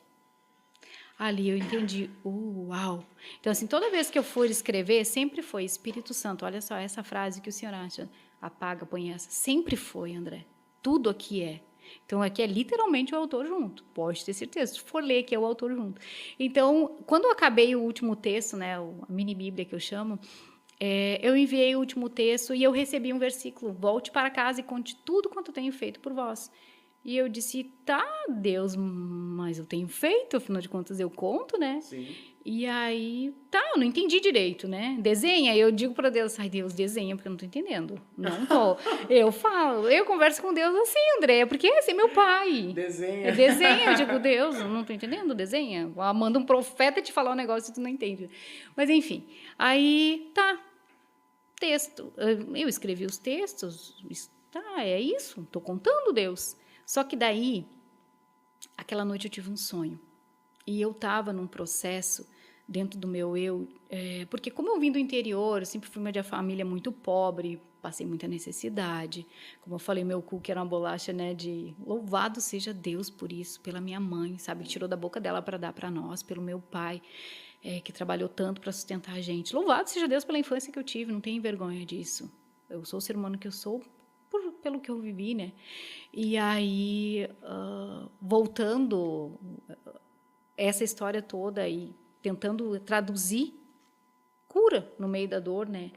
Ali eu entendi, uau. Então, assim, toda vez que eu for escrever, sempre foi Espírito Santo. Olha só essa frase que o senhor acha, apaga, põe essa. Sempre foi, André. Tudo aqui é. Então, aqui é literalmente o autor junto. Pode ter certeza. Se for ler, que é o autor junto. Então, quando eu acabei o último texto, né, a mini bíblia que eu chamo, eu enviei o último texto e eu recebi um versículo. Volte para casa e conte tudo quanto tenho feito por vós. E eu disse, tá, Deus, mas eu tenho feito, afinal de contas eu conto, né? Sim. E aí, eu não entendi direito, né? Desenha, eu digo para Deus, ai Deus, desenha, porque eu não tô entendendo. Não tô. Eu converso com Deus assim, André, porque esse é meu pai. Desenha. Desenha, eu digo, Deus, eu não tô entendendo, desenha. Manda um profeta te falar um negócio e tu não entende. Mas enfim, aí, texto. Eu escrevi os textos, é isso, tô contando, Deus. Só que daí, aquela noite eu tive um sonho. E eu estava num processo dentro do meu eu, porque como eu vim do interior, eu sempre fui uma de família muito pobre, passei muita necessidade. Como eu falei, meu cookie era uma bolacha, né, de louvado seja Deus por isso, pela minha mãe, sabe, que tirou da boca dela para dar para nós, pelo meu pai, que trabalhou tanto para sustentar a gente. Louvado seja Deus pela infância que eu tive, não tenho vergonha disso. Eu sou o ser humano que eu sou pelo que eu vivi, né? E aí, voltando essa história toda e tentando traduzir cura no meio da dor, né?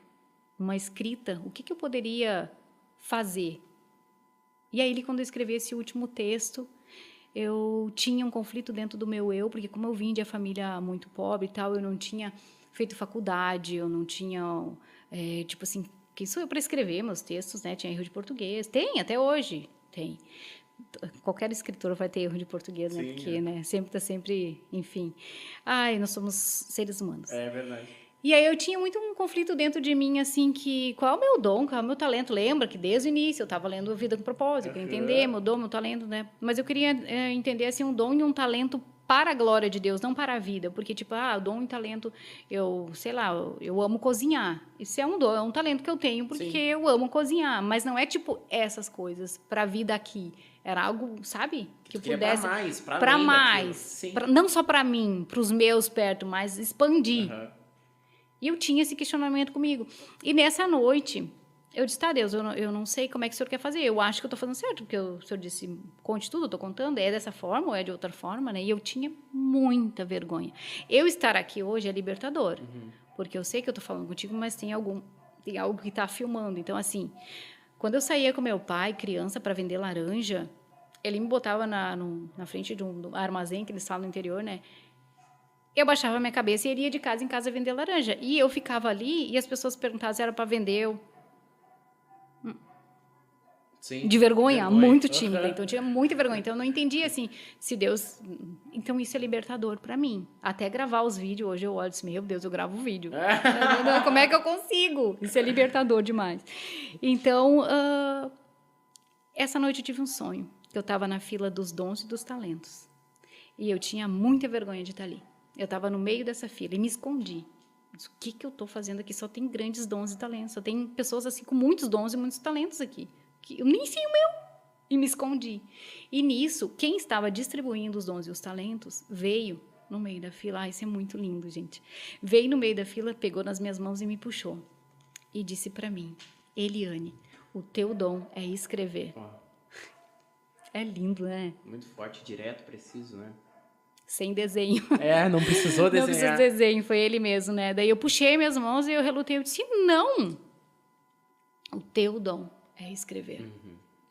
Uma escrita, o que eu poderia fazer? E aí, quando eu escrevi esse último texto, eu tinha um conflito dentro do meu eu, porque como eu vim de uma família muito pobre e tal, eu não tinha feito faculdade, eu não tinha, tipo assim, quem sou eu para escrever meus textos, né? Tinha erro de português, tem, até hoje tem. Qualquer escritor vai ter erro de português, né? Sim, porque, né? Sempre, enfim. Nós somos seres humanos. É verdade. E aí eu tinha muito um conflito dentro de mim, assim, que qual é o meu dom, qual é o meu talento? Lembra que desde o início eu estava lendo Vida com Propósito, eu queria entender meu dom, meu talento, né? Mas eu queria entender, assim, um dom e um talento para a glória de Deus, não para a vida. Porque, tipo, o dom e talento, eu amo cozinhar. Isso é um dom, é um talento que eu tenho, porque Sim. eu amo cozinhar. Mas não é, tipo, essas coisas para a vida aqui. Era algo, sabe? Que eu pudesse... Para mais. Não só para mim, para os meus perto, mas expandir. E eu tinha esse questionamento comigo. E nessa noite, eu disse, Deus, eu não sei como é que o senhor quer fazer. Eu acho que eu estou fazendo certo, porque o senhor disse, conte tudo, eu estou contando. É dessa forma ou é de outra forma, né? E eu tinha muita vergonha. Eu estar aqui hoje é libertador. Porque eu sei que eu estou falando contigo, mas tem algo que está filmando. Então, assim, quando eu saía com meu pai, criança, para vender laranja, ele me botava na frente de um armazém que eles falam no interior, né? Eu baixava a minha cabeça e iria de casa em casa vender laranja. E eu ficava ali e as pessoas perguntavam se era para vender. Sim, de vergonha, muito tímida. Então, eu tinha muita vergonha. Então, eu não entendia, assim, se Deus... Então, isso é libertador para mim. Até gravar os vídeos, hoje eu olho e disse, meu Deus, eu gravo o vídeo. Como é que eu consigo? Isso é libertador demais. Então, essa noite eu tive um sonho. Eu estava na fila dos dons e dos talentos. E eu tinha muita vergonha de estar ali. Eu estava no meio dessa fila e me escondi. Disse, o que eu estou fazendo aqui? Só tem grandes dons e talentos. Só tem pessoas assim com muitos dons e muitos talentos aqui. Eu nem sei o meu. E me escondi. E nisso, quem estava distribuindo os dons e os talentos veio no meio da fila. Isso é muito lindo, gente. Veio no meio da fila, pegou nas minhas mãos e me puxou. E disse para mim, Eliane, o teu dom é escrever. É lindo, né? Muito forte, direto, preciso, né? Sem desenho. Não precisou desenhar. Não precisou desenho, foi ele mesmo, né? Daí eu puxei minhas mãos e eu relutei. Eu disse, não! O teu dom é escrever.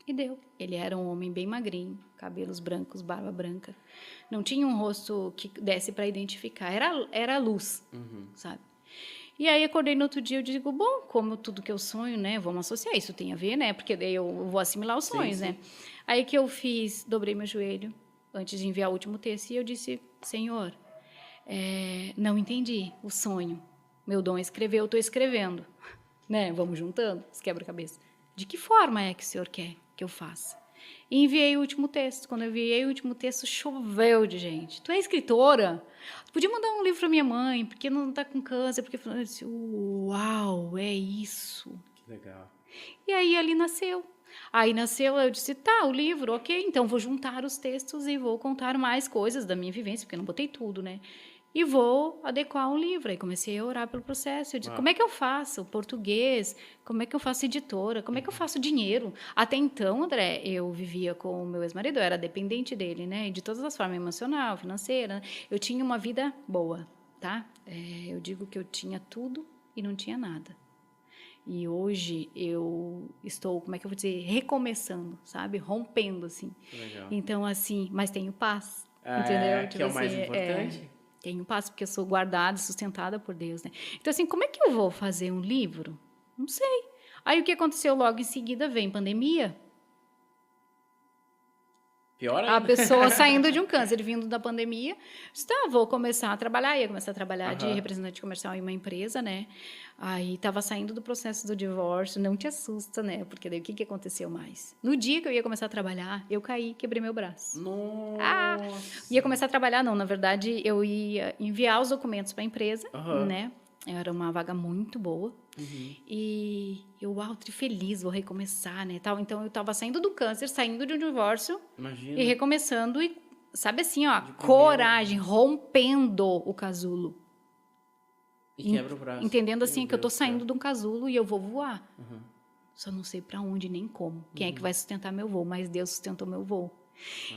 E deu. Ele era um homem bem magrinho, cabelos brancos, barba branca. Não tinha um rosto que desse para identificar. Era luz, sabe? E aí, acordei no outro dia, eu digo, bom, como tudo que eu sonho, né? Vamos associar, isso tem a ver, né? Porque daí eu vou assimilar os sonhos, né? Aí que eu fiz, dobrei meu joelho, antes de enviar o último texto, e eu disse, Senhor, não entendi o sonho. Meu dom é escrever, eu estou escrevendo. Né? Vamos juntando, os quebra-cabeça. De que forma é que o Senhor quer que eu faça? E enviei o último texto. Quando eu enviei o último texto, choveu de gente. Tu é escritora? Tu podia mandar um livro para minha mãe, porque não está com câncer. Porque eu disse, uau, é isso. Que legal. E aí, ali nasceu. Aí nasceu, eu disse, o livro, ok, então vou juntar os textos e vou contar mais coisas da minha vivência, porque eu não botei tudo, né? E vou adequar um livro. Aí comecei a orar pelo processo. Eu disse, como é que eu faço português? Como é que eu faço editora? Como é que eu faço dinheiro? Até então, André, eu vivia com o meu ex-marido, eu era dependente dele, né? De todas as formas, emocional, financeira. Eu tinha uma vida boa, tá? Eu digo que eu tinha tudo e não tinha nada. E hoje eu estou, como é que eu vou dizer, recomeçando, sabe? Rompendo, assim. Legal. Então, assim, mas tenho paz, entendeu? Que é o mais importante. Tenho paz, porque eu sou guardada, sustentada por Deus, né? Então, assim, como é que eu vou fazer um livro? Não sei. Aí, o que aconteceu logo em seguida? Vem pandemia. Pior A ainda. pessoa saindo de um câncer, vindo da pandemia, disse, tá, vou começar a trabalhar. Ia começar a trabalhar de representante comercial em uma empresa, né? Aí estava saindo do processo do divórcio, não te assusta, né? Porque daí o que aconteceu mais? No dia que eu ia começar a trabalhar, eu caí, quebrei meu braço. Nossa! Ia começar a trabalhar, não. Na verdade, eu ia enviar os documentos para a empresa, né? Era uma vaga muito boa. E eu, feliz, vou recomeçar, né? Tal. Então, eu estava saindo do câncer, saindo de um divórcio. Imagina. E recomeçando. E, sabe assim, ó, coragem, rompendo o casulo. E quebra o braço. Entendendo assim, que eu tô saindo de um casulo e eu vou voar. Só não sei para onde nem como. Quem é que vai sustentar meu voo? Mas Deus sustentou meu voo.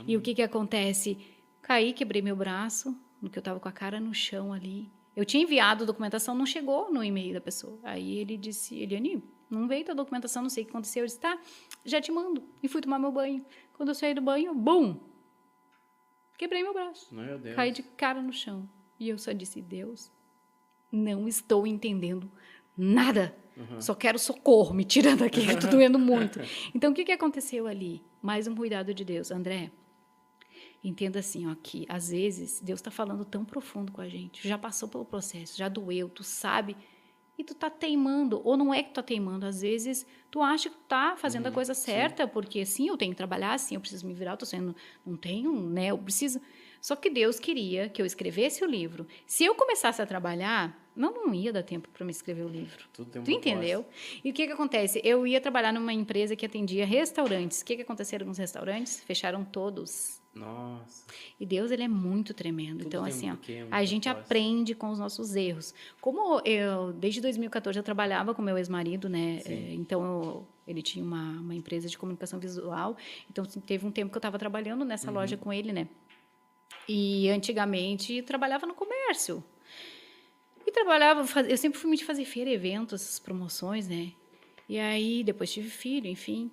E o que acontece? Caí, quebrei meu braço, no que eu tava com a cara no chão ali. Eu tinha enviado a documentação, não chegou no e-mail da pessoa. Aí ele disse, Eliane, não veio tua documentação, não sei o que aconteceu. Eu disse, tá, já te mando. E fui tomar meu banho. Quando eu saí do banho, bum! Quebrei meu braço. Meu Deus. Caí de cara no chão. E eu só disse, Deus, não estou entendendo nada. Só quero socorro, me tira daqui, que eu tô doendo muito. Então, o que aconteceu ali? Mais um cuidado de Deus. André, entenda assim, ó, que às vezes Deus está falando tão profundo com a gente, já passou pelo processo, já doeu, tu sabe, e tu tá teimando, ou não é que tu tá teimando, às vezes tu acha que tu tá fazendo a coisa certa, porque sim, eu tenho que trabalhar, sim, eu preciso me virar, eu tô sendo, não tenho, né, eu preciso... Só que Deus queria que eu escrevesse o livro. Se eu começasse a trabalhar, não ia dar tempo para me escrever o livro. Tudo tem um Tu entendeu? E o que acontece? Eu ia trabalhar numa empresa que atendia restaurantes. O que aconteceu com os restaurantes? Fecharam todos. Nossa. E Deus, ele é muito tremendo. Tudo então, tem assim, um porquê, a gente propósito. aprende com os nossos erros. Como eu, desde 2014, eu trabalhava com meu ex-marido, né? Então, ele tinha uma empresa de comunicação visual. Então, teve um tempo que eu estava trabalhando nessa loja com ele, né? E antigamente trabalhava no comércio. E trabalhava, eu sempre fui muito fazer feira, eventos, essas promoções, né? E aí depois tive filho, enfim.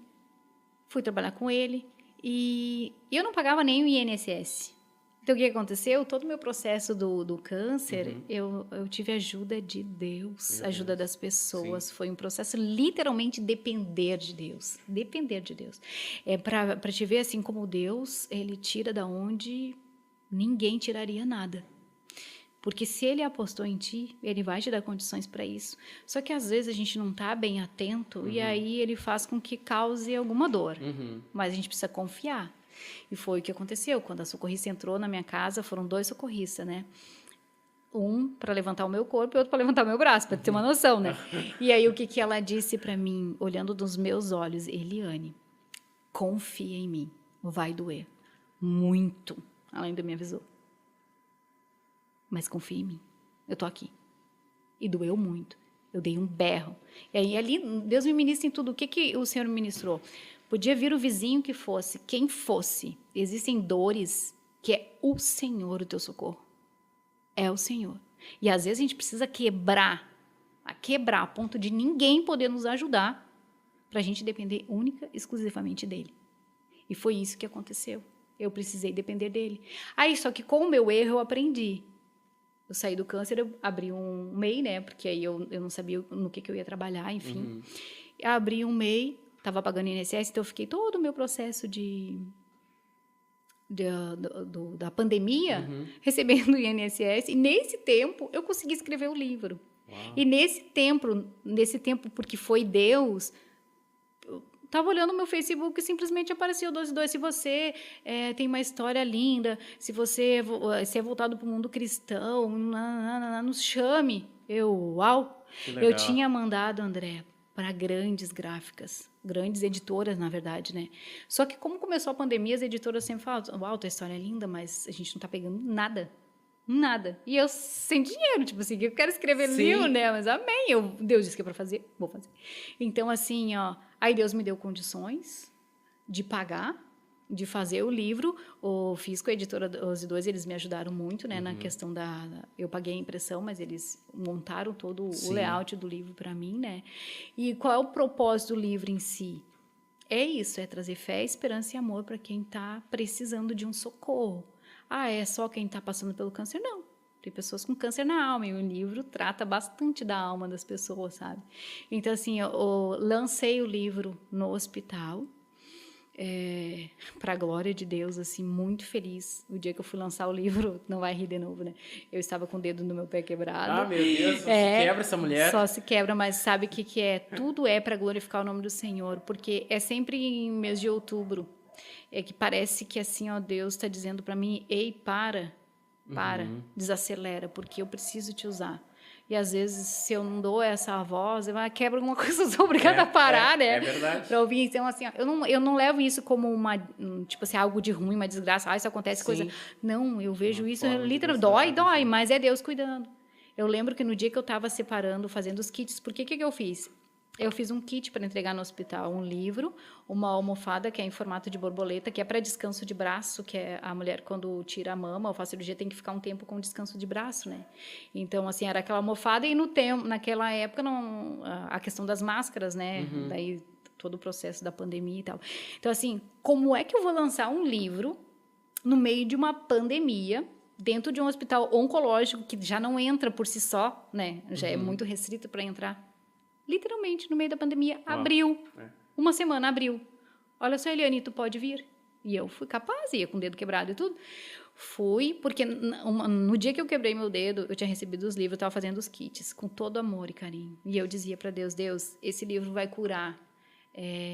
Fui trabalhar com ele e eu não pagava nem o INSS. Então o que aconteceu? Todo o meu processo do câncer, eu tive ajuda de Deus, ajuda das pessoas. Sim. Foi um processo literalmente depender de Deus. Depender de Deus. É para te ver assim como Deus, ele tira da onde ninguém tiraria nada. Porque se ele apostou em ti, ele vai te dar condições para isso. Só que às vezes a gente não está bem atento e aí ele faz com que cause alguma dor. Mas a gente precisa confiar. E foi o que aconteceu. Quando a socorrista entrou na minha casa, foram 2 socorristas, né? Um para levantar o meu corpo e outro para levantar o meu braço, para ter uma noção, né? E aí o que ela disse para mim, olhando nos meus olhos? Eliane, confia em mim, vai doer muito. Ela ainda me avisou. Mas confia em mim. Eu tô aqui. E doeu muito. Eu dei um berro. E aí ali, Deus me ministra em tudo. O que o Senhor me ministrou? Podia vir o vizinho que fosse, quem fosse. Existem dores que é o Senhor o teu socorro. É o Senhor. E às vezes a gente precisa quebrar a ponto de ninguém poder nos ajudar para a gente depender única, exclusivamente dele. E foi isso que aconteceu. Eu precisei depender dele. Aí, só que com o meu erro, eu aprendi. Eu saí do câncer, eu abri um MEI, né? Porque aí eu não sabia no que eu ia trabalhar, enfim. Eu abri um MEI, estava pagando INSS, então eu fiquei todo o meu processo da pandemia recebendo INSS. E nesse tempo, eu consegui escrever o livro. Uau. E nesse tempo, porque foi Deus... Estava olhando o meu Facebook e simplesmente apareceu 12:2. Se você tem uma história linda, se você é voltado para o mundo cristão, nos chame. Uau! Eu tinha mandado, André, para grandes gráficas, grandes editoras, na verdade, né? Só que como começou a pandemia, as editoras sempre falam, uau, tua história é linda, mas a gente não está pegando nada. Nada. E eu sem dinheiro, tipo assim, eu quero escrever livro, né? Mas amém. Deus disse que é para fazer, vou fazer. Então, assim, ó, aí Deus me deu condições de pagar, de fazer o livro. O Fisco, a editora Os Dois, eles me ajudaram muito, né? Na questão eu paguei a impressão, mas eles montaram todo o layout do livro para mim, né? E qual é o propósito do livro em si? É isso, é trazer fé, esperança e amor para quem está precisando de um socorro. É só quem está passando pelo câncer? Não. Tem pessoas com câncer na alma, e o livro trata bastante da alma das pessoas, sabe? Então, assim, eu lancei o livro no hospital, para a glória de Deus, assim, muito feliz. O dia que eu fui lançar o livro, não vai rir de novo, né? Eu estava com o dedo no meu pé quebrado. Ah, meu Deus, só se quebra essa mulher. Só se quebra, mas sabe o que é? Tudo é para glorificar o nome do Senhor, porque é sempre em mês de outubro, é que parece que assim, ó, Deus está dizendo para mim, ei, para, desacelera, porque eu preciso te usar. E às vezes, se eu não dou essa voz, quebra alguma coisa, eu sou obrigada a parar, né? É verdade. Para ouvir. Então, assim, ó, eu não levo isso como tipo assim, algo de ruim, uma desgraça. Isso acontece, coisa. Não, eu vejo isso, literalmente, dói, mas é Deus cuidando. Eu lembro que no dia que eu estava separando, fazendo os kits, porque o que eu fiz? Eu fiz um kit para entregar no hospital, um livro, uma almofada que é em formato de borboleta, que é para descanso de braço, que é a mulher quando tira a mama ou faz cirurgia tem que ficar um tempo com descanso de braço, né? Então, assim, era aquela almofada e naquela época a questão das máscaras, né? Daí todo o processo da pandemia e tal. Então, assim, como é que eu vou lançar um livro no meio de uma pandemia, dentro de um hospital oncológico que já não entra por si só, né? Já é muito restrito para entrar. Literalmente, no meio da pandemia, abriu. Uma semana, abriu. Olha só, Eliane, tu pode vir? E eu fui capaz, ia com o dedo quebrado e tudo. Fui, porque no dia que eu quebrei meu dedo, eu tinha recebido os livros, eu estava fazendo os kits, com todo amor e carinho. E eu dizia para Deus, esse livro vai curar.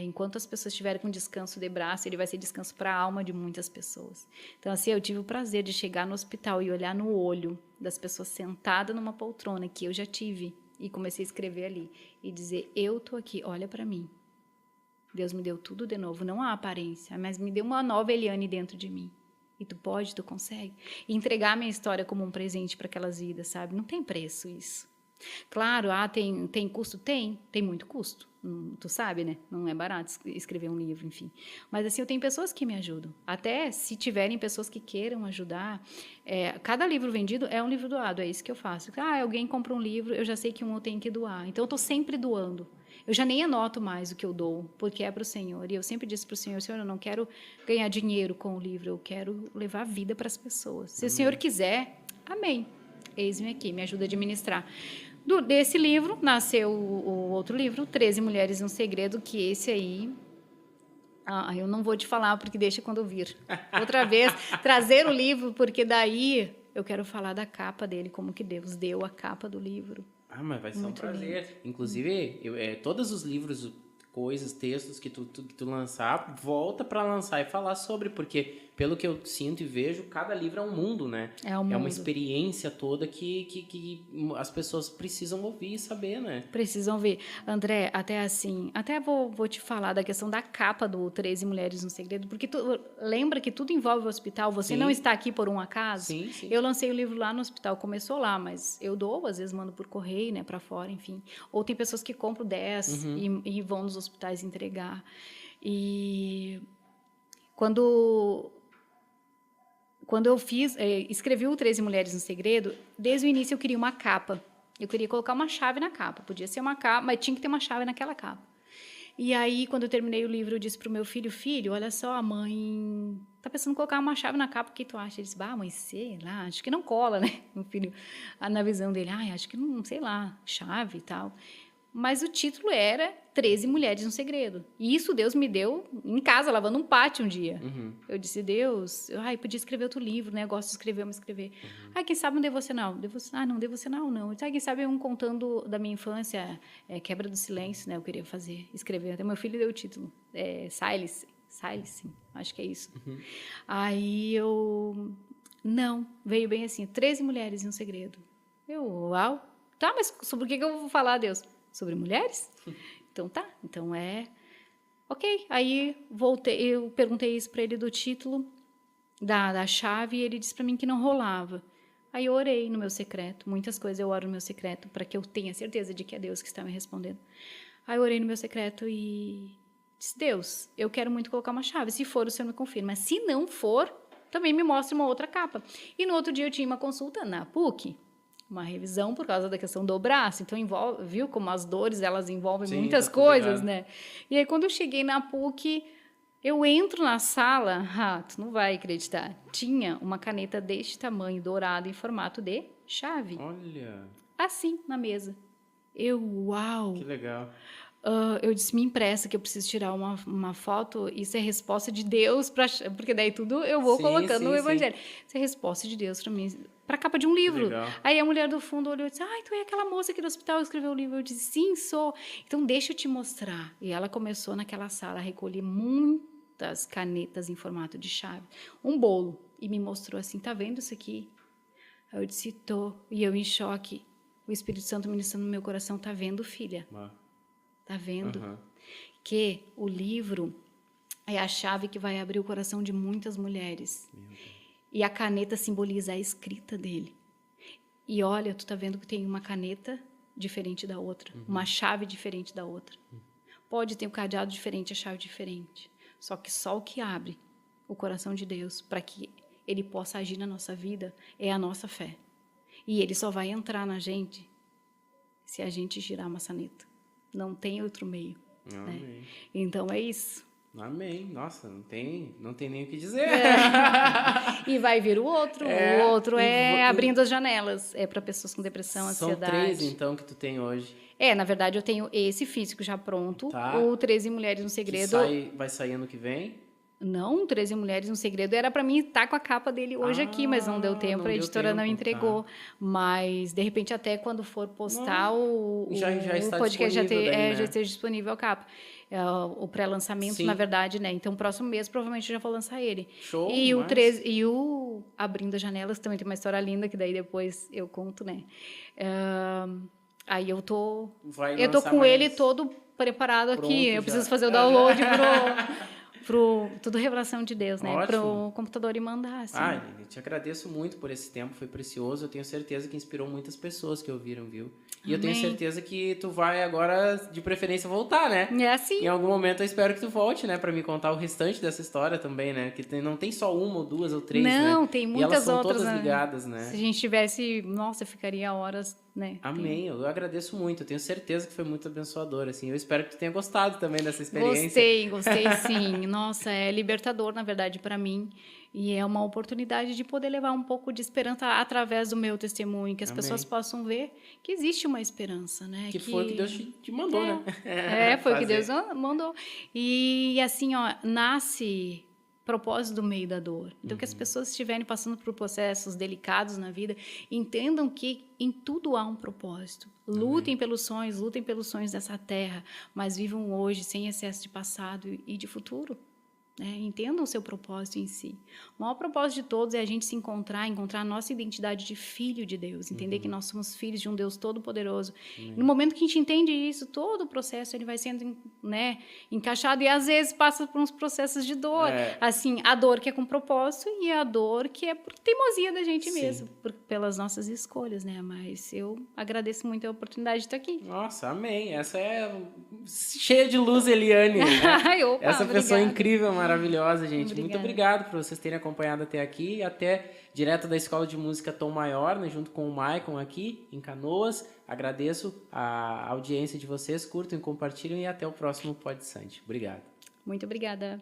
Enquanto as pessoas estiverem com descanso de braço, ele vai ser descanso para a alma de muitas pessoas. Então, assim, eu tive o prazer de chegar no hospital e olhar no olho das pessoas sentadas numa poltrona, que eu já tive. E comecei a escrever ali e dizer, eu tô aqui, olha para mim. Deus me deu tudo de novo, não a aparência, mas me deu uma nova Eliane dentro de mim. E tu consegue. E entregar a minha história como um presente para aquelas vidas, sabe? Não tem preço isso. Claro, tem custo? Tem muito custo. Tu sabe, né? Não é barato escrever um livro, enfim. Mas, assim, eu tenho pessoas que me ajudam. Até se tiverem pessoas que queiram ajudar, cada livro vendido é um livro doado, é isso que eu faço. Alguém compra um livro, eu já sei que eu tenho que doar. Então, eu estou sempre doando. Eu já nem anoto mais o que eu dou, porque é para o Senhor. E eu sempre disse para o Senhor, eu não quero ganhar dinheiro com o livro, eu quero levar vida para as pessoas. Se o Senhor quiser, amém. Eis-me aqui, me ajuda a administrar. Desse livro, nasceu o outro livro, 13 Mulheres e um Segredo, que esse aí... eu não vou te falar, porque deixa quando eu vir. Outra vez, trazer o livro, porque daí eu quero falar da capa dele, como que Deus deu a capa do livro. Mas vai ser um prazer. Lindo. Inclusive, todos os livros, coisas, textos que tu lançar, volta para lançar e falar sobre, porque pelo que eu sinto e vejo, cada livro é um mundo, né? É uma experiência toda que as pessoas precisam ouvir e saber, né? Precisam ver. André, até vou te falar da questão da capa do 13 Mulheres no Segredo, porque tu lembra que tudo envolve o hospital, você não está aqui por um acaso? Sim. Eu lancei o livro lá no hospital, começou lá, mas eu dou, às vezes mando por correio, né, para fora, enfim. Ou tem pessoas que compram 10 e vão nos hospitais entregar. E quando eu escrevi o 13 Mulheres no Segredo, desde o início eu queria uma capa. Eu queria colocar uma chave na capa. Podia ser uma capa, mas tinha que ter uma chave naquela capa. E aí, quando eu terminei o livro, eu disse para o meu filho, olha só, a mãe tá pensando em colocar uma chave na capa, o que tu acha? Ele disse, mãe, sei lá, acho que não cola, né? Meu filho, na visão dele, acho que não, sei lá, chave e tal. Mas o título era 13 Mulheres no Segredo. E isso Deus me deu em casa, lavando um pátio um dia. Eu disse, Deus, podia escrever outro livro, né? Eu gosto de escrever, vamos escrever. Quem sabe um devocional? Não, devocional não. Quem sabe um contando da minha infância, Quebra do Silêncio, né? Eu queria escrever. Até meu filho deu o título, Silence, acho que é isso. Aí não, veio bem assim, 13 Mulheres e um Segredo. Uau, tá, mas sobre o que eu vou falar, Deus? Sobre mulheres? Então tá, ok. Aí eu perguntei isso para ele do título, da chave, e ele disse para mim que não rolava. Aí eu orei no meu secreto, muitas coisas eu oro no meu secreto, para que eu tenha certeza de que é Deus que está me respondendo. Aí eu orei no meu secreto e disse, Deus, eu quero muito colocar uma chave, se for o Senhor me confirma, mas se não for, também me mostre uma outra capa. E no outro dia eu tinha uma consulta na PUC, uma revisão por causa da questão do braço, então viu como as dores, elas envolvem muitas coisas, né? E aí, quando eu cheguei na PUC, eu entro na sala, tu não vai acreditar, tinha uma caneta deste tamanho, dourada, em formato de chave. Olha, Assim, na mesa. Uau! que legal. Eu disse, me empresta que eu preciso tirar uma foto. Isso é resposta de Deus, porque daí tudo eu vou Sim, colocando no sim, Evangelho. Isso é resposta de Deus para mim, para a capa de um Que livro. legal. Aí a mulher do fundo olhou e disse, ai, tu é aquela moça aqui do hospital que escreveu o livro. Eu disse, sim, sou. Então, deixa eu te mostrar. E ela começou naquela sala a recolher muitas canetas em formato de chave. Um bolo. E me mostrou assim, tá vendo isso aqui? Aí eu disse, tô. E eu em choque. O Espírito Santo ministrando no meu coração, tá vendo, filha? Tá vendo? Aham. Que o livro é a chave que vai abrir o coração de muitas mulheres. E a caneta simboliza a escrita dele. E olha, tu tá vendo que tem uma caneta diferente da outra, uma chave diferente da outra. Pode ter um cadeado diferente, a chave diferente. Só que só o que abre o coração de Deus para que ele possa agir na nossa vida é a nossa fé. E ele só vai entrar na gente se a gente girar a maçaneta. Não tem outro meio. Amém. Né? Então é isso. Amém. Nossa, não tem nem o que dizer. E vai vir o outro. O outro é abrindo as janelas. É para pessoas com depressão, ansiedade. São 3, então, que tu tem hoje. Na verdade, eu tenho esse físico já pronto. Tá. O 13 Mulheres no Segredo. Vai sair ano que vem? Não, 13 Mulheres no Segredo. Era para mim estar com a capa dele hoje aqui, mas não deu tempo. A editora não entregou. Tá. Mas, de repente, até quando for postar já está o podcast, já né? esteja disponível a capa. O pré-lançamento, na verdade, né? Então, próximo mês, provavelmente, já vou lançar ele. Show, e o Abrindo as Janelas também tem uma história linda, que daí depois eu conto, né? Aí eu tô com ele todo preparado aqui. Eu preciso fazer o download pro tudo revelação de Deus, né? Pro computador e mandar, assim. Eu te agradeço muito por esse tempo, foi precioso. Eu tenho certeza que inspirou muitas pessoas que ouviram, viu? E eu tenho certeza que tu vai agora, de preferência, voltar, né? É assim. Em algum momento eu espero que tu volte, né? Pra me contar o restante dessa história também, né? Que não tem só uma, ou duas, ou três, né? Não, tem muitas outras. E elas são outras, todas ligadas, né? Se a gente tivesse... Nossa, eu ficaria horas, né? Amém. Eu agradeço muito. Eu tenho certeza que foi muito abençoador, assim. Eu espero que tu tenha gostado também dessa experiência. Gostei sim. Nossa, é libertador, na verdade, para mim. E é uma oportunidade de poder levar um pouco de esperança através do meu testemunho, que as pessoas possam ver que existe uma esperança, né? Que foi o que Deus te mandou, né? Foi o que Deus mandou. E assim, ó, nasce propósito do meio da dor. Então, que as pessoas estiverem passando por processos delicados na vida, entendam que em tudo há um propósito. Lutem pelos sonhos dessa terra, mas vivam hoje sem excesso de passado e de futuro. Entendam o seu propósito em si. O maior propósito de todos é a gente se encontrar a nossa identidade de filho de Deus, entender que nós somos filhos de um Deus todo-poderoso. No momento que a gente entende isso, todo o processo ele vai sendo, né, encaixado e às vezes passa por uns processos de dor. Assim, a dor que é com propósito e a dor que é por teimosia da gente mesmo, pelas nossas escolhas, né? Mas eu agradeço muito a oportunidade de estar aqui. Nossa, amém. Essa é cheia de luz, Eliane. Né? Essa pessoa incrível, maravilhosa, gente. Obrigada. Muito obrigado por vocês terem acompanhado até aqui, até direto da Escola de Música Tom Maior, né, junto com o Maicon aqui em Canoas. Agradeço a audiência de vocês, curtam e compartilhem e até o próximo Pod Sante. Obrigado. Muito obrigada.